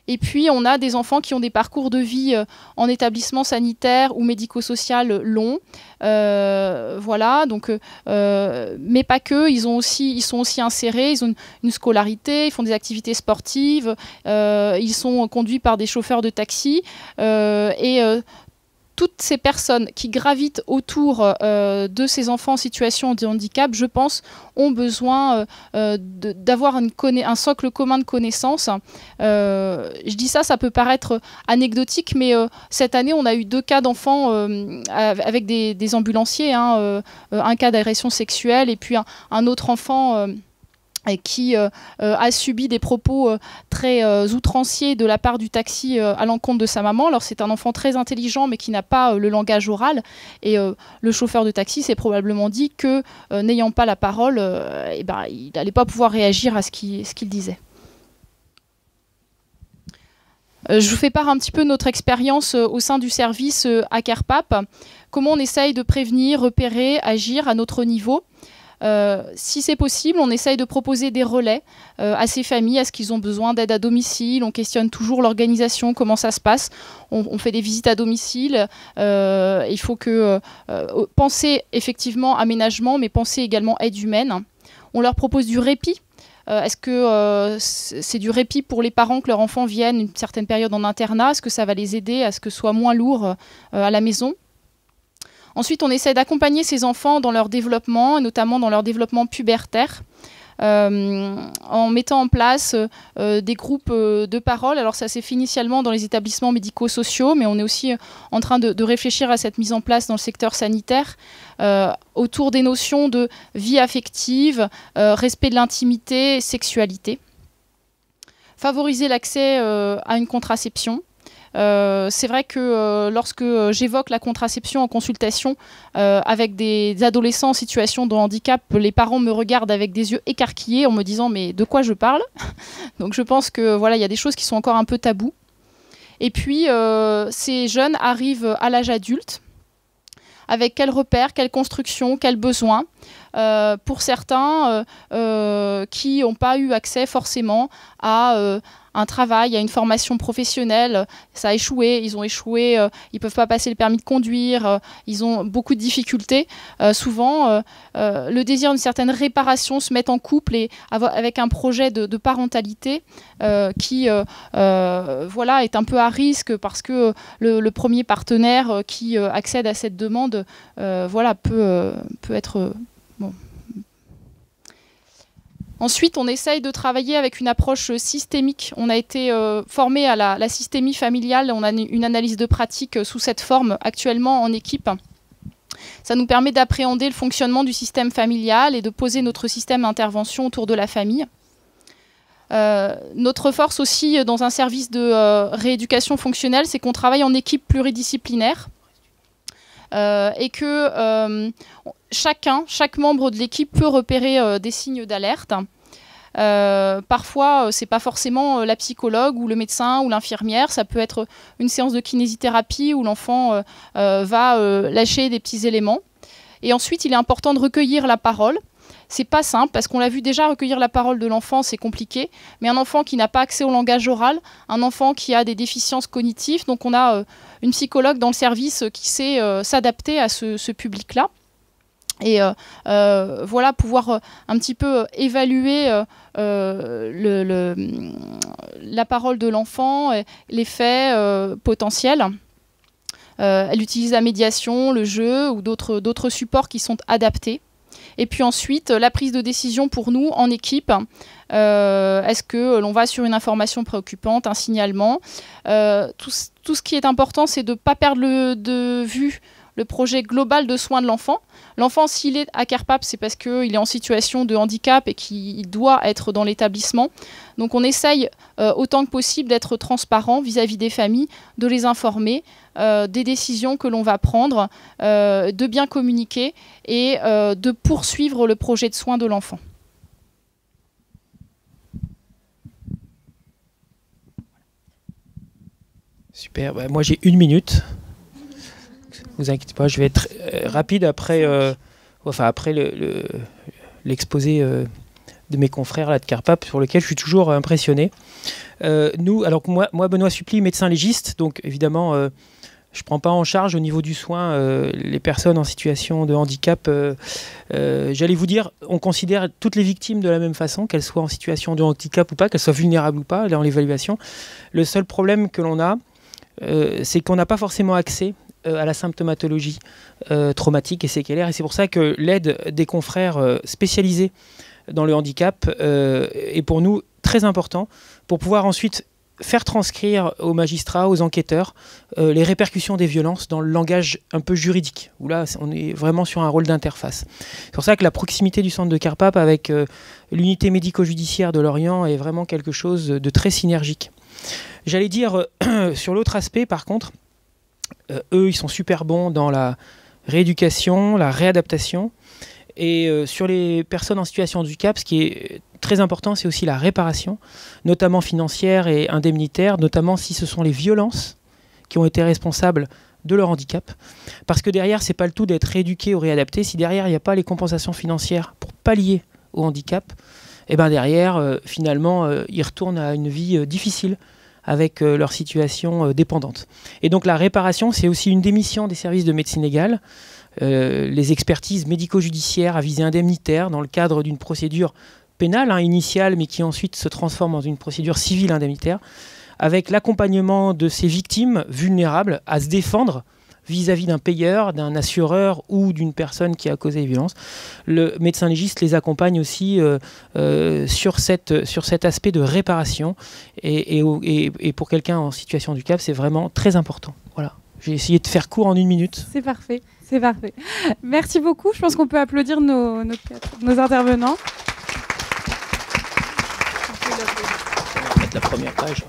Et puis, on a des enfants qui ont des parcours de vie en établissement sanitaire ou médico-social longs. Voilà, donc, mais pas que. Ils sont aussi insérés, ils ont une scolarité, ils font des activités sportives, ils sont conduits par des chauffeurs de taxi. Toutes ces personnes qui gravitent autour de ces enfants en situation de handicap, je pense, ont besoin d'avoir un socle commun de connaissances. Je dis ça peut paraître anecdotique, mais cette année, on a eu 2 cas d'enfants avec des ambulanciers, un cas d'agression sexuelle et puis un autre enfant qui a subi des propos très outranciers de la part du taxi à l'encontre de sa maman. Alors c'est un enfant très intelligent mais qui n'a pas le langage oral et le chauffeur de taxi s'est probablement dit que n'ayant pas la parole, il n'allait pas pouvoir réagir à ce qu'il disait. Je vous fais part un petit peu de notre expérience au sein du service à CARPAP. Comment on essaye de prévenir, repérer, agir à notre niveau. Si c'est possible, on essaye de proposer des relais à ces familles, à ce qu'ils ont besoin d'aide à domicile. On questionne toujours l'organisation, comment ça se passe. On fait des visites à domicile. Il faut penser effectivement aménagement, mais penser également aide humaine. On leur propose du répit. Est-ce que c'est du répit pour les parents que leur enfant vienne une certaine période en internat? Est-ce que ça va les aider à ce que ce soit moins lourd à la maison? Ensuite, on essaie d'accompagner ces enfants dans leur développement, et notamment dans leur développement pubertaire, en mettant en place des groupes de parole. Alors ça s'est fait initialement dans les établissements médico-sociaux, mais on est aussi en train de réfléchir à cette mise en place dans le secteur sanitaire, autour des notions de vie affective, respect de l'intimité, sexualité. Favoriser l'accès à une contraception. C'est vrai que lorsque j'évoque la contraception en consultation avec des adolescents en situation de handicap, les parents me regardent avec des yeux écarquillés en me disant mais de quoi je parle? Donc je pense que voilà, il y a des choses qui sont encore un peu tabous. Et puis ces jeunes arrivent à l'âge adulte. Avec quels repères, quelles constructions, quels besoins. pour certains qui n'ont pas eu accès forcément à un travail, à une formation professionnelle. Ça a échoué, ils ont échoué, ils ne peuvent pas passer le permis de conduire, ils ont beaucoup de difficultés. Souvent, le désir d'une certaine réparation se met en couple et avec un projet de parentalité qui voilà, est un peu à risque parce que le premier partenaire qui accède à cette demande voilà, peut être... bon. Ensuite, on essaye de travailler avec une approche systémique. On a été formé à la systémie familiale. On a une analyse de pratique sous cette forme actuellement en équipe. Ça nous permet d'appréhender le fonctionnement du système familial et de poser notre système d'intervention autour de la famille. Notre force aussi dans un service de rééducation fonctionnelle, c'est qu'on travaille en équipe pluridisciplinaire et que chaque membre de l'équipe peut repérer des signes d'alerte. Parfois, c'est pas forcément la psychologue ou le médecin ou l'infirmière, ça peut être une séance de kinésithérapie où l'enfant va lâcher des petits éléments. Et ensuite, il est important de recueillir la parole. C'est pas simple parce qu'on l'a vu déjà, recueillir la parole de l'enfant, c'est compliqué. Mais un enfant qui n'a pas accès au langage oral, un enfant qui a des déficiences cognitives, donc on a une psychologue dans le service qui sait s'adapter à ce public-là. Et voilà, pouvoir un petit peu évaluer la parole de l'enfant, les faits potentiels. Elle utilise la médiation, le jeu ou d'autres supports qui sont adaptés. Et puis ensuite, la prise de décision pour nous en équipe. Est-ce que l'on va sur une information préoccupante, un signalement? Tout ce qui est important, c'est de ne pas perdre de vue le projet global de soins de l'enfant. L'enfant, s'il est à CARPAP, c'est parce qu'il est en situation de handicap et qu'il doit être dans l'établissement. Donc on essaye autant que possible d'être transparent vis-à-vis des familles, de les informer des décisions que l'on va prendre, de bien communiquer et de poursuivre le projet de soins de l'enfant. Super, moi j'ai 1 minute. Vous inquiétez pas, je vais être rapide après, après l'exposé de mes confrères là, de CARPAP, sur lequel je suis toujours impressionné. Alors moi, Benoît Supply, médecin légiste, donc évidemment, je ne prends pas en charge au niveau du soin les personnes en situation de handicap. J'allais vous dire, on considère toutes les victimes de la même façon, qu'elles soient en situation de handicap ou pas, qu'elles soient vulnérables ou pas, dans l'évaluation. Le seul problème que l'on a, c'est qu'on n'a pas forcément accès à la symptomatologie traumatique et séquelaire. Et c'est pour ça que l'aide des confrères spécialisés dans le handicap est pour nous très important pour pouvoir ensuite faire transcrire aux magistrats, aux enquêteurs, les répercussions des violences dans le langage un peu juridique, où là, on est vraiment sur un rôle d'interface. C'est pour ça que la proximité du centre de CARPAP avec l'unité médico-judiciaire de Lorient est vraiment quelque chose de très synergique. J'allais dire, sur l'autre aspect, par contre, eux, ils sont super bons dans la rééducation, la réadaptation. Et sur les personnes en situation de handicap, ce qui est très important, c'est aussi la réparation, notamment financière et indemnitaire, notamment si ce sont les violences qui ont été responsables de leur handicap. Parce que derrière, ce n'est pas le tout d'être rééduqué ou réadapté. Si derrière, il n'y a pas les compensations financières pour pallier au handicap, et ben derrière, finalement, ils retournent à une vie difficile avec leur situation dépendante. Et donc la réparation, c'est aussi une des missions des services de médecine légale. Les expertises médico-judiciaires à visée indemnitaire dans le cadre d'une procédure pénale initiale, mais qui ensuite se transforme dans une procédure civile indemnitaire, avec l'accompagnement de ces victimes vulnérables à se défendre vis-à-vis d'un payeur, d'un assureur ou d'une personne qui a causé les violences. Le médecin légiste les accompagne aussi sur cet aspect de réparation. Et pour quelqu'un en situation de handicap, c'est vraiment très important. Voilà. J'ai essayé de faire court en 1 minute. C'est parfait, c'est parfait. Merci beaucoup. Je pense qu'on peut applaudir nos intervenants. On va mettre la première page.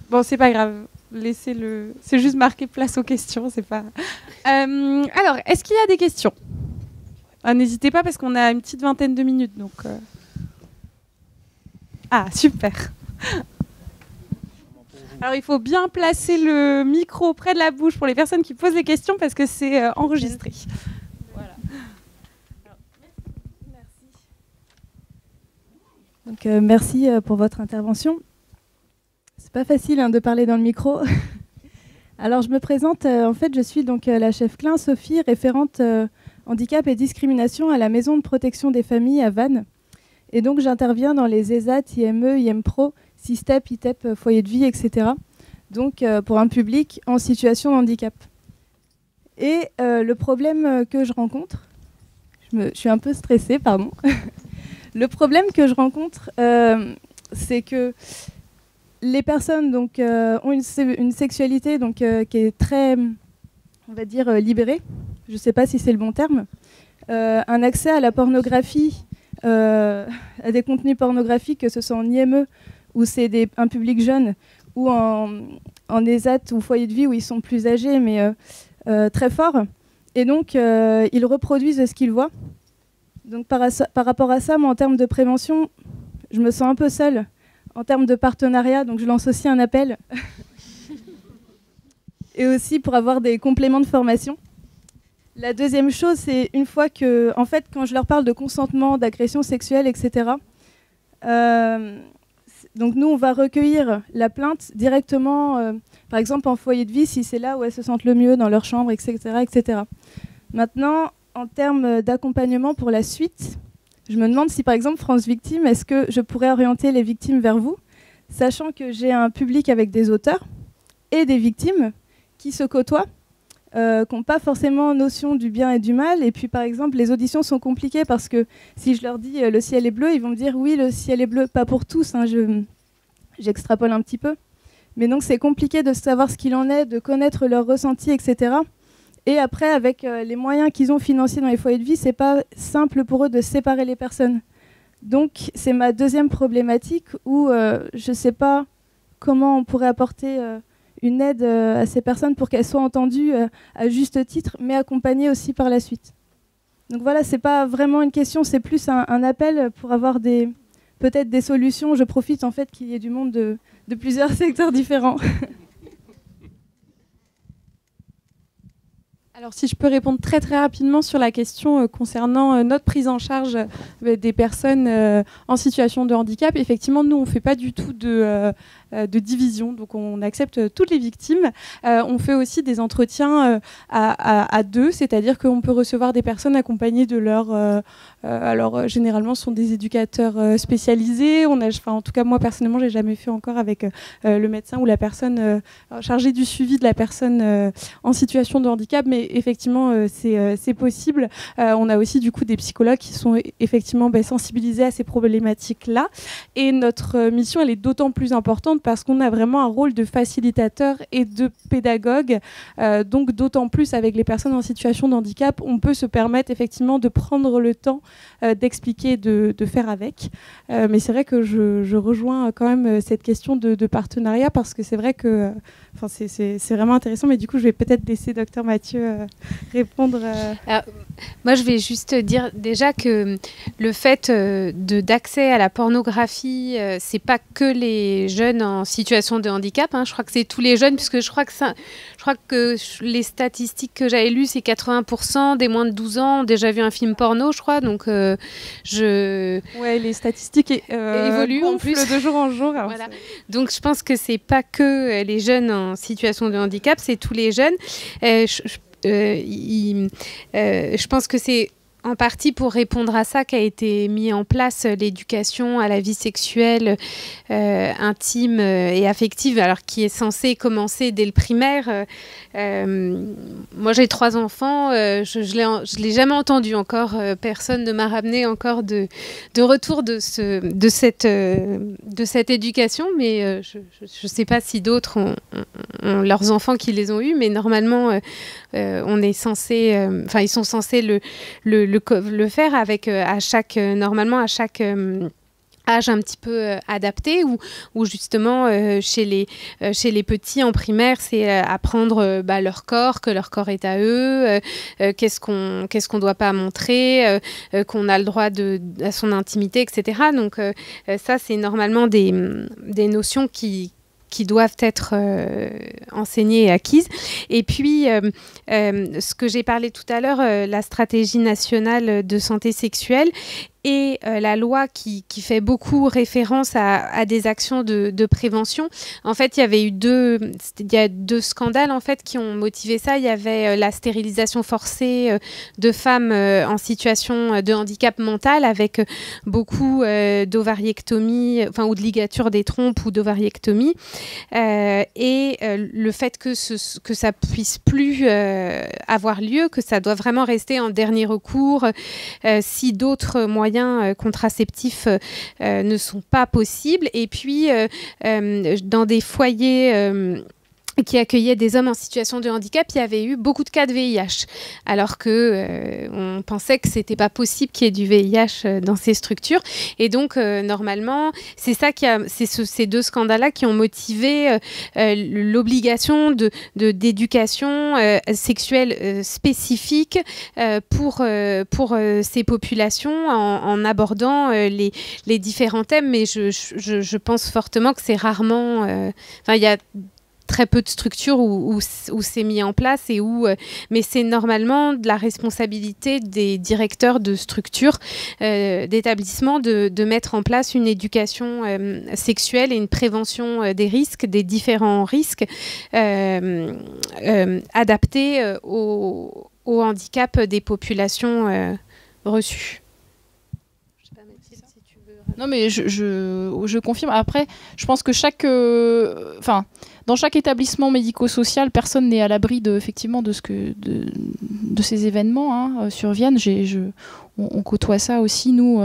Bon, c'est pas grave. Laissez-le. C'est juste marqué place aux questions. C'est pas. Alors, est-ce qu'il y a des questions? N'hésitez pas parce qu'on a une petite vingtaine de minutes. Donc. Ah, super. Alors, il faut bien placer le micro près de la bouche pour les personnes qui posent des questions parce que c'est enregistré. Voilà. Donc, merci pour votre intervention. C'est pas facile de parler dans le micro. Alors, je me présente. En fait, je suis donc la chef Klein, Sophie, référente handicap et discrimination à la Maison de protection des familles à Vannes. Et donc, j'interviens dans les ESAT, IME, IMPRO, SISTEP, ITEP, foyer de vie, etc. Donc, pour un public en situation de handicap. Et le problème que je rencontre, je suis un peu stressée, pardon. Le problème que je rencontre, c'est que les personnes donc, ont une sexualité donc, qui est très, on va dire, libérée. Je ne sais pas si c'est le bon terme. Un accès à la pornographie, à des contenus pornographiques, que ce soit en IME, où c'est un public jeune, ou en ESAT ou foyer de vie, où ils sont plus âgés, mais très forts. Et donc, ils reproduisent ce qu'ils voient. Donc, par rapport à ça, moi, en termes de prévention, je me sens un peu seule. En termes de partenariat, donc je lance aussi un appel. Et aussi pour avoir des compléments de formation. La deuxième chose, c'est une fois que, en fait, quand je leur parle de consentement, d'agression sexuelle, etc., donc nous, on va recueillir la plainte directement, par exemple en foyer de vie, si c'est là où elles se sentent le mieux, dans leur chambre, etc., etc. Maintenant, en termes d'accompagnement pour la suite, je me demande si, par exemple, France Victime, est-ce que je pourrais orienter les victimes vers vous, sachant que j'ai un public avec des auteurs et des victimes qui se côtoient, qui n'ont pas forcément notion du bien et du mal. Et puis, par exemple, les auditions sont compliquées parce que si je leur dis le ciel est bleu, ils vont me dire oui, le ciel est bleu, pas pour tous, j'extrapole un petit peu. Mais donc, c'est compliqué de savoir ce qu'il en est, de connaître leurs ressentis, etc. Et après, avec les moyens qu'ils ont financiers dans les foyers de vie, c'est pas simple pour eux de séparer les personnes. Donc, c'est ma deuxième problématique où je ne sais pas comment on pourrait apporter une aide à ces personnes pour qu'elles soient entendues à juste titre, mais accompagnées aussi par la suite. Donc voilà, c'est pas vraiment une question, c'est plus un appel pour avoir peut-être des solutions. Je profite en fait qu'il y ait du monde de plusieurs secteurs différents. Alors si je peux répondre très très rapidement sur la question concernant notre prise en charge des personnes en situation de handicap, effectivement nous on ne fait pas du tout de division, donc on accepte toutes les victimes. On fait aussi des entretiens à deux, c'est-à-dire qu'on peut recevoir des personnes accompagnées de leur... alors généralement ce sont des éducateurs spécialisés, en tout cas moi personnellement j'ai jamais fait encore avec le médecin ou la personne chargée du suivi de la personne en situation de handicap, mais effectivement c'est possible. On a aussi du coup des psychologues qui sont effectivement sensibilisés à ces problématiques-là, et notre mission elle est d'autant plus importante parce qu'on a vraiment un rôle de facilitateur et de pédagogue, donc d'autant plus avec les personnes en situation de handicap, on peut se permettre effectivement de prendre le temps d'expliquer, de faire avec. Mais c'est vrai que je rejoins quand même cette question de partenariat, parce que c'est vrai que c'est vraiment intéressant, mais du coup je vais peut-être laisser Dr Mathieu répondre. Alors, moi je vais juste dire déjà que le fait d'accès à la pornographie, c'est pas que les jeunes en situation de handicap, je crois que c'est tous les jeunes, puisque je crois que les statistiques que j'avais lues, c'est 80% des moins de 12 ans ont déjà vu un film porno, je crois, donc ouais, les statistiques évoluent en plus de jour en jour. Voilà. Donc je pense que c'est pas que les jeunes en situation de handicap, c'est tous les jeunes. Je pense que c'est en partie pour répondre à ça qu'a été mis en place l'éducation à la vie sexuelle intime et affective, alors qui est censée commencer dès le primaire. Moi j'ai 3 enfants, je l'ai jamais entendu encore, personne ne m'a ramené encore de retour de cette éducation, mais je sais pas si d'autres ont leurs enfants qui les ont eus, mais normalement on est censé, ils sont censés le faire avec normalement à chaque âge un petit peu adapté, ou justement chez les petits en primaire, c'est apprendre leur corps, que leur corps est à eux, qu'est-ce qu'on doit pas montrer, qu'on a le droit à son intimité, etc. Donc ça c'est normalement des notions qui doivent être enseignées et acquises. Et puis, ce que j'ai parlé tout à l'heure, la stratégie nationale de santé sexuelle et la loi qui fait beaucoup référence à des actions de prévention. En fait, il y a deux scandales en fait qui ont motivé ça. Il y avait la stérilisation forcée de femmes en situation de handicap mental avec beaucoup d'ovariectomie, enfin ou de ligature des trompes ou d'ovariectomie, et le fait que ça puisse plus avoir lieu, que ça doit vraiment rester en dernier recours si d'autres moyens contraceptifs ne sont pas possibles. Et puis, dans des foyers qui accueillait des hommes en situation de handicap, il y avait eu beaucoup de cas de VIH, alors que on pensait que c'était pas possible qu'il y ait du VIH dans ces structures. Et donc normalement, c'est ces deux scandales-là qui ont motivé l'obligation d'éducation sexuelle spécifique pour ces populations en abordant les différents thèmes. Mais je pense fortement que c'est rarement. Il y a très peu de structures où c'est mis en place et mais c'est normalement de la responsabilité des directeurs de structures, d'établissements de mettre en place une éducation sexuelle et une prévention des risques, des différents risques adaptés au handicap des populations reçues. Non, mais je confirme. Après, je pense que dans chaque établissement médico-social, personne n'est à l'abri de ces événements surviennent. On côtoie ça aussi, nous,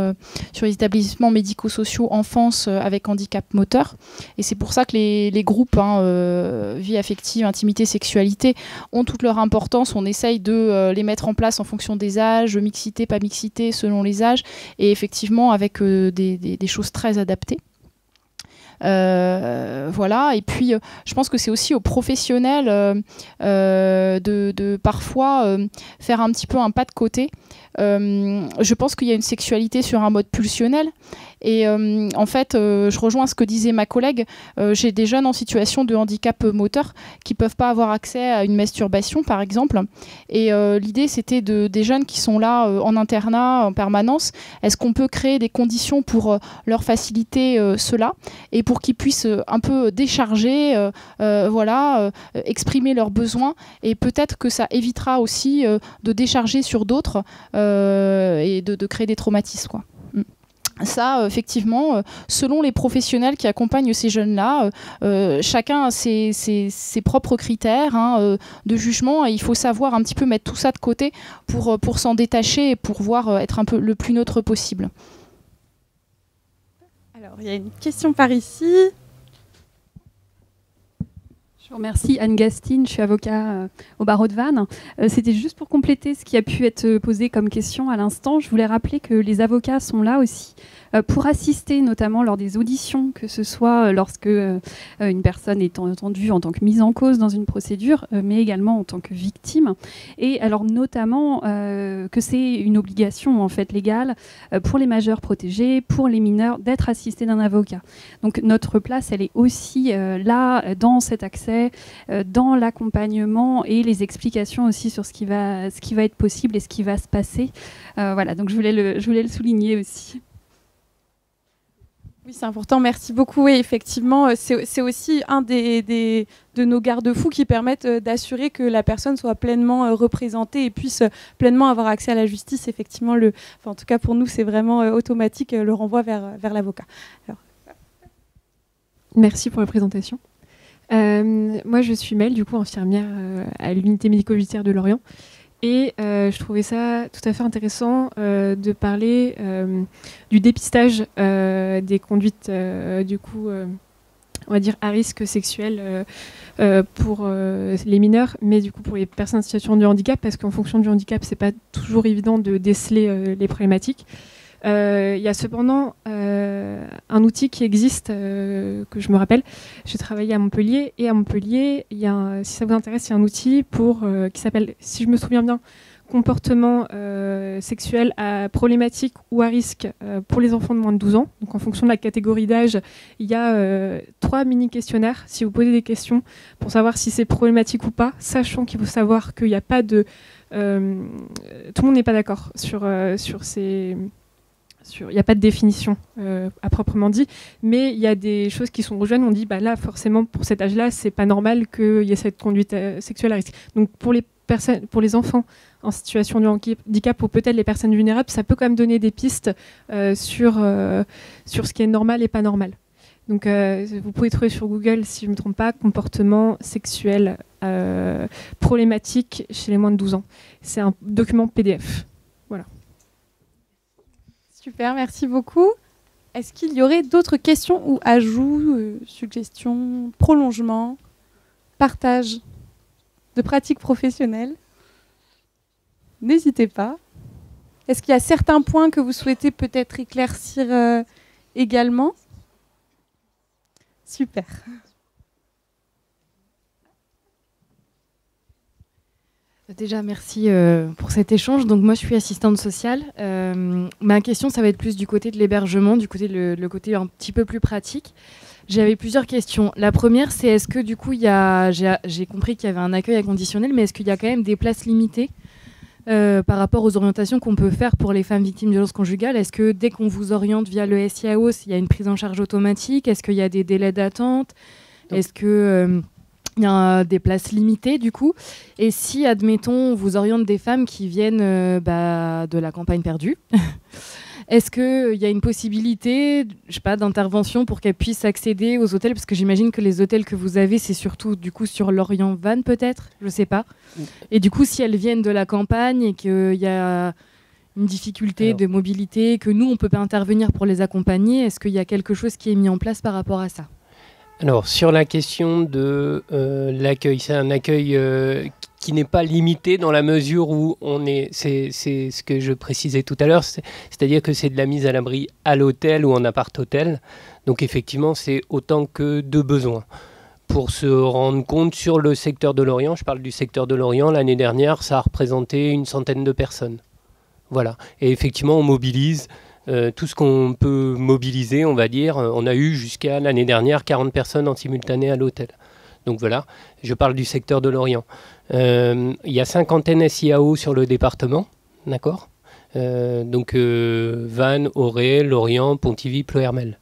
sur les établissements médico-sociaux enfance avec handicap moteur. Et c'est pour ça que les groupes vie affective, intimité, sexualité ont toute leur importance. On essaye de les mettre en place en fonction des âges, mixité, pas mixité, selon les âges, et effectivement avec des choses très adaptées. Voilà, et puis je pense que c'est aussi aux professionnels de parfois faire un petit peu un pas de côté. Je pense qu'il y a une sexualité sur un mode pulsionnel. Et en fait, je rejoins ce que disait ma collègue. J'ai des jeunes en situation de handicap moteur qui ne peuvent pas avoir accès à une masturbation, par exemple. Et l'idée, c'était des jeunes qui sont là en internat, en permanence. Est-ce qu'on peut créer des conditions pour leur faciliter cela et pour qu'ils puissent un peu décharger, exprimer leurs besoins. Et peut-être que ça évitera aussi de décharger sur d'autres et de créer des traumatismes, quoi. Ça, effectivement, selon les professionnels qui accompagnent ces jeunes-là, chacun a ses propres critères de jugement, et il faut savoir un petit peu mettre tout ça de côté pour s'en détacher et pour pouvoir être un peu le plus neutre possible. Alors, il y a une question par ici. Je vous remercie, Anne Gastine, je suis avocat au barreau de Vannes. C'était juste pour compléter ce qui a pu être posé comme question à l'instant. Je voulais rappeler que les avocats sont là aussi pour assister notamment lors des auditions, que ce soit lorsque une personne est entendue en tant que mise en cause dans une procédure, mais également en tant que victime. Et alors notamment que c'est une obligation en fait légale pour les majeurs protégés, pour les mineurs, d'être assistés d'un avocat. Donc notre place, elle est aussi là dans cet accès, dans l'accompagnement et les explications aussi sur ce qui va être possible et ce qui va se passer. Voilà, donc je voulais le souligner aussi. Oui, c'est important, merci beaucoup. Et effectivement, c'est aussi un de nos garde-fous qui permettent d'assurer que la personne soit pleinement représentée et puisse pleinement avoir accès à la justice. Effectivement, en tout cas pour nous, c'est vraiment automatique le renvoi vers l'avocat. Alors. Merci pour la présentation. Moi, je suis Mel, du coup, infirmière à l'unité médico-judiciaire de Lorient. Et je trouvais ça tout à fait intéressant de parler du dépistage des conduites, on va dire, à risque sexuel pour les mineurs, mais du coup pour les personnes en situation de handicap, parce qu'en fonction du handicap, c'est pas toujours évident de déceler les problématiques. Il y a cependant un outil qui existe, que je me rappelle. J'ai travaillé à Montpellier, et à Montpellier, si ça vous intéresse, il y a un outil qui s'appelle, si je me souviens bien, comportement sexuel à problématique ou à risque pour les enfants de moins de 12 ans. Donc en fonction de la catégorie d'âge, il y a 3 mini-questionnaires. Si vous posez des questions pour savoir si c'est problématique ou pas, sachant qu'il faut savoir qu'il n'y a pas de... tout le monde n'est pas d'accord sur ces il n'y a pas de définition à proprement dit, mais il y a des choses qui sont rejointes. On dit, bah là, forcément, pour cet âge-là, c'est pas normal qu'il y ait cette conduite sexuelle à risque. Donc, pour les enfants en situation de handicap ou peut-être les personnes vulnérables, ça peut quand même donner des pistes sur ce qui est normal et pas normal. Donc, vous pouvez trouver sur Google, si je ne me trompe pas, comportement sexuel problématique chez les moins de 12 ans. C'est un document PDF. Voilà. Super, merci beaucoup. Est-ce qu'il y aurait d'autres questions ou ajouts, suggestions, prolongements, partage de pratiques professionnelles? N'hésitez pas. Est-ce qu'il y a certains points que vous souhaitez peut-être éclaircir également? Super. Déjà, merci pour cet échange. Donc, moi, je suis assistante sociale. Ma question, ça va être plus du côté de l'hébergement, du côté le côté un petit peu plus pratique. J'avais plusieurs questions. La première, c'est est-ce que du coup, j'ai compris qu'il y avait un accueil inconditionnel, mais est-ce qu'il y a quand même des places limitées par rapport aux orientations qu'on peut faire pour les femmes victimes de violences conjugales? Est-ce que dès qu'on vous oriente via le SIAO, il y a une prise en charge automatique? Est-ce qu'il y a des délais d'attente? Est-ce que il y a des places limitées du coup? Et si, admettons, on vous oriente des femmes qui viennent de la campagne perdue, est-ce qu'il y a une possibilité, je sais pas, d'intervention pour qu'elles puissent accéder aux hôtels? Parce que j'imagine que les hôtels que vous avez, c'est surtout du coup sur Lorient-Vannes peut-être, je sais pas. Et du coup, si elles viennent de la campagne et qu'il y a une difficulté de mobilité, que nous, on peut pas intervenir pour les accompagner, est-ce qu'il y a quelque chose qui est mis en place par rapport à ça? Alors, sur la question de l'accueil, c'est un accueil qui n'est pas limité dans la mesure où c'est ce que je précisais tout à l'heure, c'est-à-dire que c'est de la mise à l'abri à l'hôtel ou en appart-hôtel. Donc, effectivement, c'est autant que de besoins. Pour se rendre compte, sur le secteur de Lorient, je parle du secteur de Lorient, l'année dernière, ça a représenté une centaine de personnes. Voilà. Et effectivement, on mobilise tout ce qu'on peut mobiliser, on va dire. On a eu jusqu'à l'année dernière 40 personnes en simultané à l'hôtel. Donc voilà, je parle du secteur de Lorient. Il y a 50 SIAO sur le département, d'accord? Donc Vannes, Auray, Lorient, Pontivy, Ploërmel.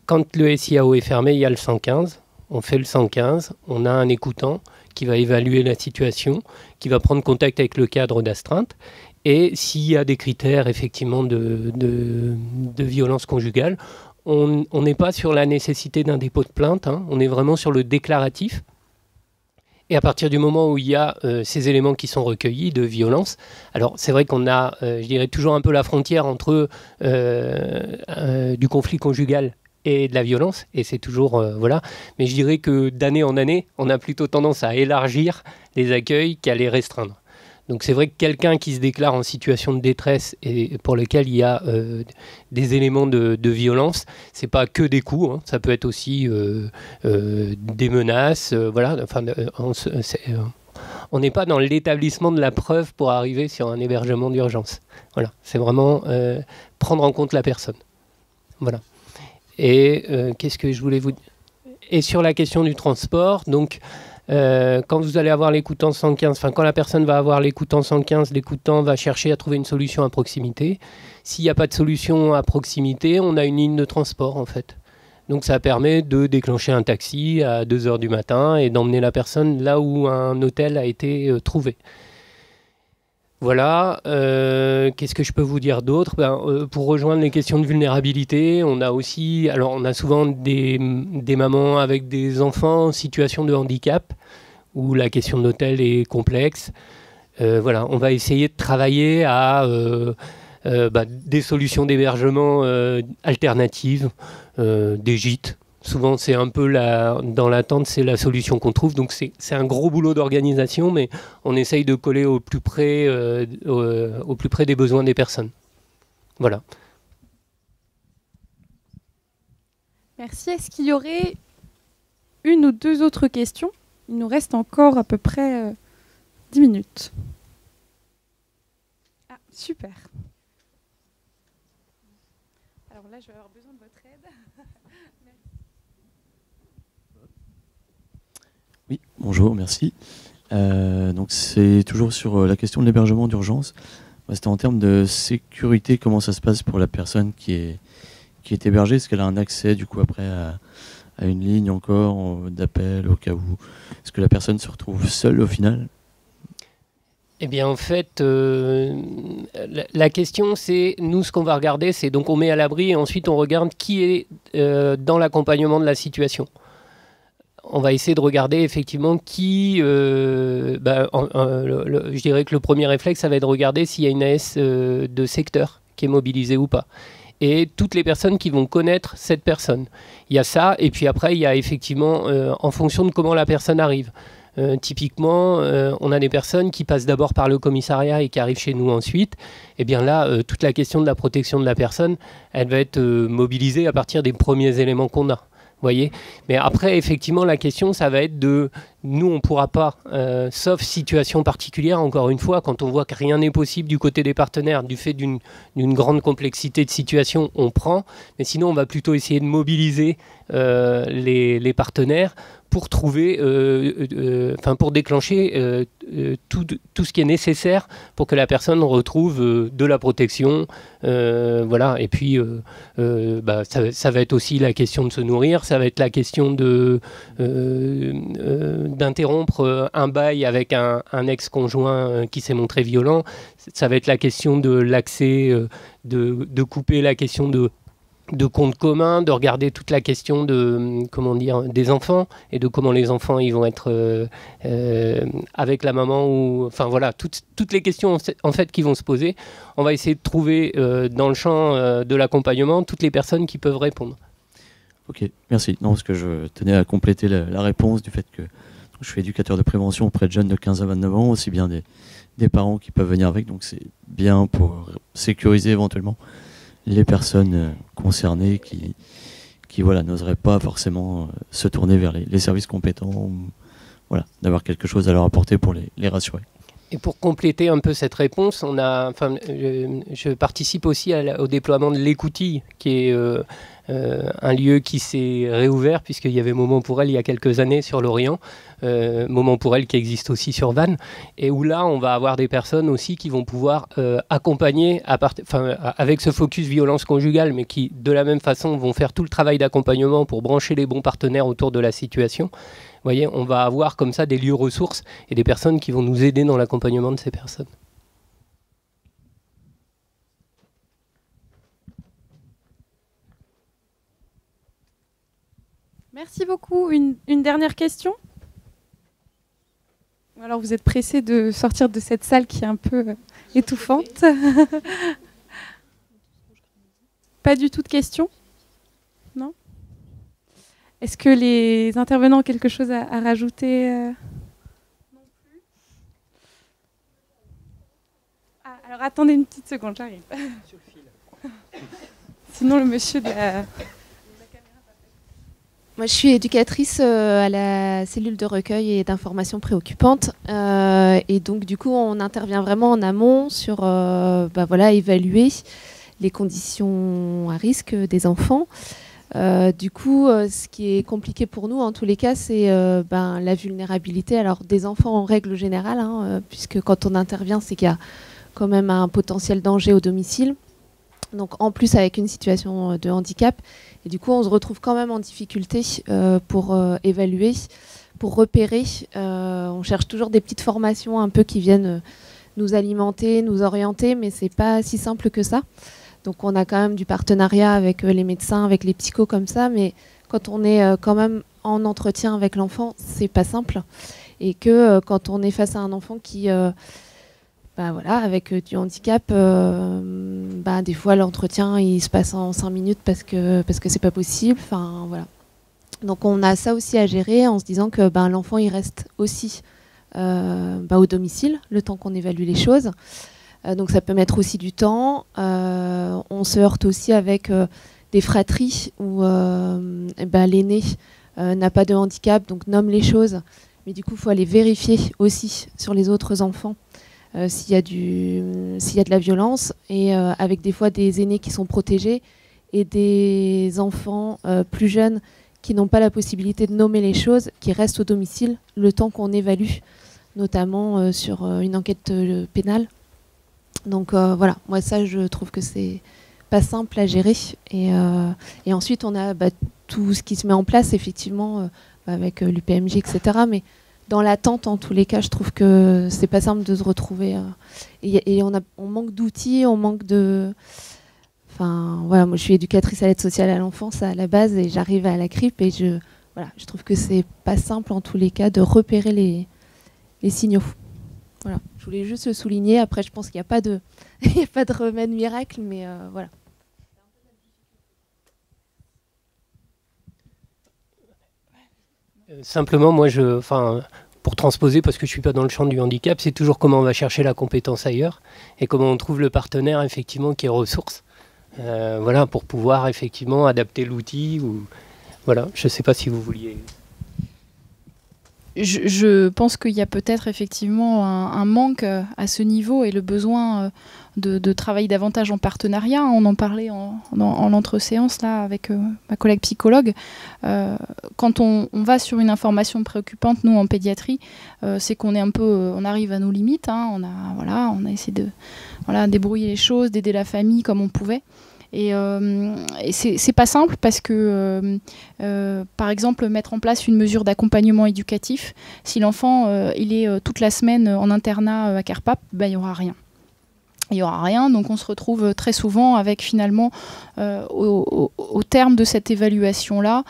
Quand le SIAO est fermé, il y a le 115. On fait le 115, on a un écoutant qui va évaluer la situation, qui va prendre contact avec le cadre d'astreinte. Et s'il y a des critères effectivement de violence conjugale, on n'est pas sur la nécessité d'un dépôt de plainte, hein, on est vraiment sur le déclaratif. Et à partir du moment où il y a ces éléments qui sont recueillis de violence, alors c'est vrai qu'on a, je dirais, toujours un peu la frontière entre du conflit conjugal et de la violence, et c'est toujours, voilà. Mais je dirais que d'année en année, on a plutôt tendance à élargir les accueils qu'à les restreindre. Donc c'est vrai que quelqu'un qui se déclare en situation de détresse et pour lequel il y a des éléments de violence, c'est pas que des coups, hein, ça peut être aussi des menaces, voilà. Enfin, on n'est pas dans l'établissement de la preuve pour arriver sur un hébergement d'urgence. Voilà, c'est vraiment prendre en compte la personne. Voilà. Et qu'est-ce que je voulais vous dire? Et sur la question du transport, donc. Quand vous allez avoir l'écoutant 115, enfin quand la personne va avoir l'écoutant 115, l'écoutant va chercher à trouver une solution à proximité. S'il n'y a pas de solution à proximité, on a une ligne de transport en fait. Donc ça permet de déclencher un taxi à 2h du matin et d'emmener la personne là où un hôtel a été trouvé. Voilà, qu'est-ce que je peux vous dire d'autre? Pour rejoindre les questions de vulnérabilité, on a aussi, alors on a souvent des mamans avec des enfants en situation de handicap, où la question de l'hôtel est complexe. Voilà, on va essayer de travailler à des solutions d'hébergement alternatives, des gîtes. Souvent, c'est un peu dans l'attente, c'est la solution qu'on trouve. Donc, c'est un gros boulot d'organisation, mais on essaye de coller au plus près des besoins des personnes. Voilà. Merci. Est-ce qu'il y aurait une ou deux autres questions? Il nous reste encore à peu près 10 minutes. Ah, super. Alors là, je vais avoir besoin de votre aide. Oui, bonjour, merci. Donc c'est toujours sur la question de l'hébergement d'urgence. C'était en termes de sécurité, comment ça se passe pour la personne qui est hébergée? Est-ce qu'elle a un accès du coup après à une ligne encore d'appel au cas où? Est-ce que la personne se retrouve seule au final? Eh bien, en fait, la question, c'est, nous, ce qu'on va regarder, c'est donc on met à l'abri et ensuite on regarde qui est dans l'accompagnement de la situation. On va essayer de regarder effectivement qui... je dirais que le premier réflexe, ça va être de regarder s'il y a une AS de secteur qui est mobilisée ou pas. Et toutes les personnes qui vont connaître cette personne. Il y a ça, et puis après, il y a effectivement, en fonction de comment la personne arrive. Typiquement, on a des personnes qui passent d'abord par le commissariat et qui arrivent chez nous ensuite. Et bien là, toute la question de la protection de la personne, elle va être mobilisée à partir des premiers éléments qu'on a. Voyez. Mais après, effectivement, la question, ça va être de... Nous, on ne pourra pas, sauf situation particulière, encore une fois, quand on voit que rien n'est possible du côté des partenaires, du fait d'une grande complexité de situation, on prend. Mais sinon, on va plutôt essayer de mobiliser les partenaires pour trouver, pour déclencher tout ce qui est nécessaire pour que la personne retrouve de la protection. Voilà. Et puis, ça va être aussi la question de se nourrir, ça va être la question d'interrompre un bail avec un ex-conjoint qui s'est montré violent. Ça va être la question de l'accès, de couper la question de compte commun, de regarder toute la question de des enfants et de comment les enfants ils vont être avec la maman ou enfin voilà toutes les questions en fait qui vont se poser. On va essayer de trouver dans le champ de l'accompagnement toutes les personnes qui peuvent répondre. Ok, merci. Non, parce que je tenais à compléter la réponse du fait que je suis éducateur de prévention auprès de jeunes de 15 à 29 ans, aussi bien des parents qui peuvent venir avec, donc c'est bien pour sécuriser éventuellement les personnes concernées qui voilà, n'oseraient pas forcément se tourner vers les services compétents, ou, voilà, d'avoir quelque chose à leur apporter pour les rassurer. Et pour compléter un peu cette réponse, je participe aussi au déploiement de l'Écoutille, qui est un lieu qui s'est réouvert, puisqu'il y avait Moment pour elle il y a quelques années sur l'Orient, Moment pour elle qui existe aussi sur Vannes, et où là, on va avoir des personnes aussi qui vont pouvoir accompagner, avec ce focus violence conjugale, mais qui, de la même façon, vont faire tout le travail d'accompagnement pour brancher les bons partenaires autour de la situation. Vous voyez, on va avoir comme ça des lieux ressources et des personnes qui vont nous aider dans l'accompagnement de ces personnes. Merci beaucoup. Une dernière question? Alors vous êtes pressé de sortir de cette salle qui est un peu étouffante. Pas du tout de questions? Non? Est-ce que les intervenants ont quelque chose à rajouter? Non plus. Ah, alors attendez une petite seconde, j'arrive. Sur le fil. Sinon le monsieur de la... Moi, je suis éducatrice à la cellule de recueil et d'informations préoccupantes. Et donc, du coup, on intervient vraiment en amont sur évaluer les conditions à risque des enfants. Du coup, ce qui est compliqué pour nous, en tous les cas, c'est la vulnérabilité. Alors, des enfants en règle générale, puisque quand on intervient, c'est qu'il y a quand même un potentiel danger au domicile. Donc, en plus, avec une situation de handicap. Et du coup, on se retrouve quand même en difficulté pour évaluer, pour repérer. On cherche toujours des petites formations un peu qui viennent nous alimenter, nous orienter, mais c'est pas si simple que ça. Donc, on a quand même du partenariat avec les médecins, avec les psychos comme ça, mais quand on est quand même en entretien avec l'enfant, c'est pas simple. Et que quand on est face à un enfant qui... avec du handicap, des fois l'entretien il se passe en 5 minutes parce que c'est pas possible. Enfin voilà. Donc on a ça aussi à gérer en se disant que l'enfant il reste aussi au domicile le temps qu'on évalue les choses. Donc ça peut mettre aussi du temps. On se heurte aussi avec des fratries où l'aîné n'a pas de handicap, donc nomme les choses. Mais du coup il faut aller vérifier aussi sur les autres enfants. S'il y a de la violence et avec des fois des aînés qui sont protégés et des enfants plus jeunes qui n'ont pas la possibilité de nommer les choses, qui restent au domicile le temps qu'on évalue, notamment sur une enquête pénale. Donc voilà, moi ça je trouve que c'est pas simple à gérer. Et ensuite on a tout ce qui se met en place effectivement avec l'UPMJ, etc. Mais dans l'attente, en tous les cas, je trouve que c'est pas simple de se retrouver. Et on manque d'outils, on manque de... Enfin, voilà, moi je suis éducatrice à l'aide sociale à l'enfance à la base et j'arrive à la CRIP et je trouve que c'est pas simple en tous les cas de repérer les signaux. Voilà, je voulais juste le souligner. Après, je pense qu'il n'y a pas de, il n'y a pas de remède miracle, mais voilà. Simplement, moi, pour transposer, parce que je ne suis pas dans le champ du handicap, c'est toujours comment on va chercher la compétence ailleurs et comment on trouve le partenaire effectivement qui est ressource, voilà, pour pouvoir effectivement adapter l'outil. Voilà, je ne sais pas si vous vouliez. Je pense qu'il y a peut-être effectivement un manque à ce niveau et le besoin de travailler davantage en partenariat. On en parlait en l'entre-séance là avec ma collègue psychologue. Quand on va sur une information préoccupante, nous en pédiatrie, c'est qu'on est on arrive à nos limites. Hein. On a essayé de débrouiller les choses, d'aider la famille comme on pouvait. Et c'est pas simple parce que, par exemple, mettre en place une mesure d'accompagnement éducatif, si l'enfant il est toute la semaine en internat à Carpap, il n'y aura rien. Il n'y aura rien, donc on se retrouve très souvent avec finalement, au terme de cette évaluation-là,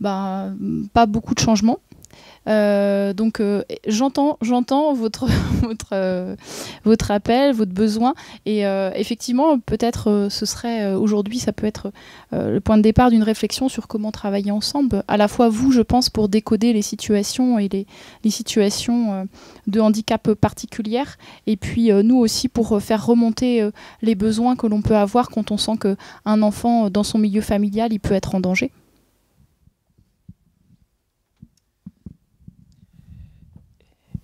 pas beaucoup de changements. Donc j'entends votre appel, votre besoin et effectivement peut-être ce serait aujourd'hui ça peut être le point de départ d'une réflexion sur comment travailler ensemble, à la fois vous je pense pour décoder les situations et les situations de handicap particulières et puis nous aussi pour faire remonter les besoins que l'on peut avoir quand on sent qu'un enfant dans son milieu familial il peut être en danger.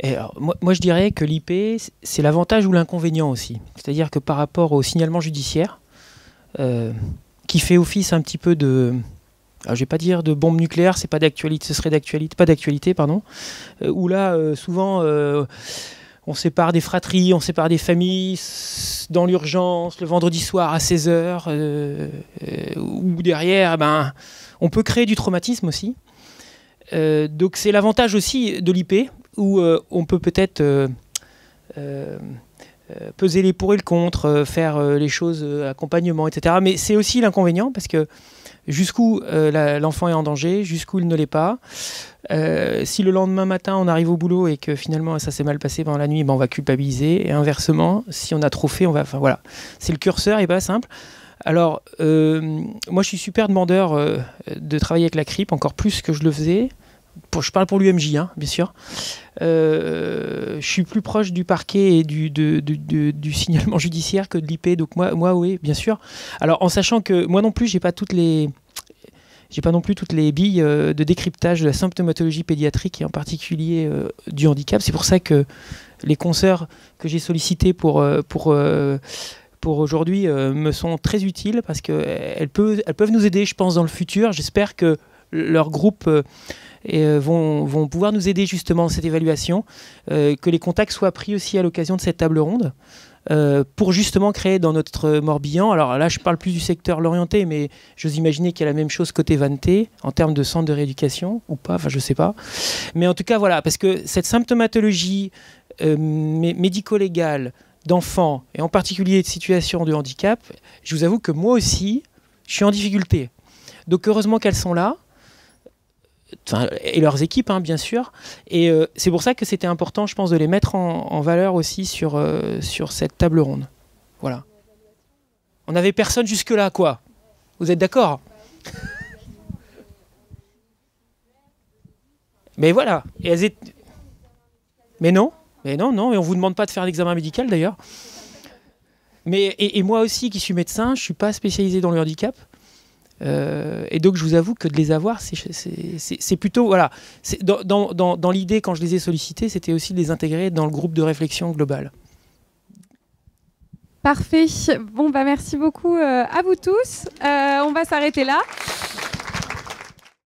Et alors, moi, je dirais que l'IP, c'est l'avantage ou l'inconvénient aussi. C'est-à-dire que par rapport au signalement judiciaire, qui fait office un petit peu de... Alors, je vais pas dire de bombe nucléaire, c'est pas d'actualité, ce serait pas d'actualité, pardon. Où là, souvent, on sépare des fratries, on sépare des familles dans l'urgence, le vendredi soir à 16h, ou derrière, on peut créer du traumatisme aussi. Donc c'est l'avantage aussi de l'IP, où on peut peut-être peser les pour et le contre, faire les choses, accompagnement, etc. Mais c'est aussi l'inconvénient, parce que jusqu'où l'enfant est en danger, jusqu'où il ne l'est pas. Si le lendemain matin, on arrive au boulot et que finalement ça s'est mal passé pendant la nuit, on va culpabiliser. Et inversement, si on a trop fait, on va... Enfin voilà, c'est le curseur, il n'est pas simple. Alors, moi je suis super demandeur de travailler avec la CRIP, encore plus que je le faisais. Je parle pour l'UMJ, hein, bien sûr. Je suis plus proche du parquet et du signalement judiciaire que de l'IP, donc moi, oui, bien sûr. Alors, en sachant que moi non plus, j'ai pas non plus toutes les billes de décryptage de la symptomatologie pédiatrique et en particulier du handicap. C'est pour ça que les consoeurs que j'ai sollicités pour aujourd'hui me sont très utiles parce qu'elles peuvent nous aider, je pense, dans le futur. J'espère que leur groupe vont pouvoir nous aider justement dans cette évaluation, que les contacts soient pris aussi à l'occasion de cette table ronde, pour justement créer dans notre Morbihan, alors là je parle plus du secteur Lorientais, mais j'ose imaginer qu'il y a la même chose côté Vannetais, en termes de centre de rééducation, ou pas, enfin je sais pas. Mais en tout cas voilà, parce que cette symptomatologie médico-légale d'enfants, et en particulier de situations de handicap, je vous avoue que moi aussi, je suis en difficulté. Donc heureusement qu'elles sont là, et leurs équipes, hein, bien sûr. Et c'est pour ça que c'était important, je pense, de les mettre en valeur aussi sur cette table ronde. Voilà. On n'avait personne jusque-là, quoi. Vous êtes d'accord ? Mais voilà. Mais non, et on ne vous demande pas de faire l'examen médical, d'ailleurs. Mais, et moi aussi, qui suis médecin, je ne suis pas spécialisé dans le handicap. Et donc je vous avoue que de les avoir c'est plutôt voilà, dans l'idée quand je les ai sollicités, c'était aussi de les intégrer dans le groupe de réflexion globale. Parfait. Bon merci beaucoup à vous tous. On va s'arrêter là.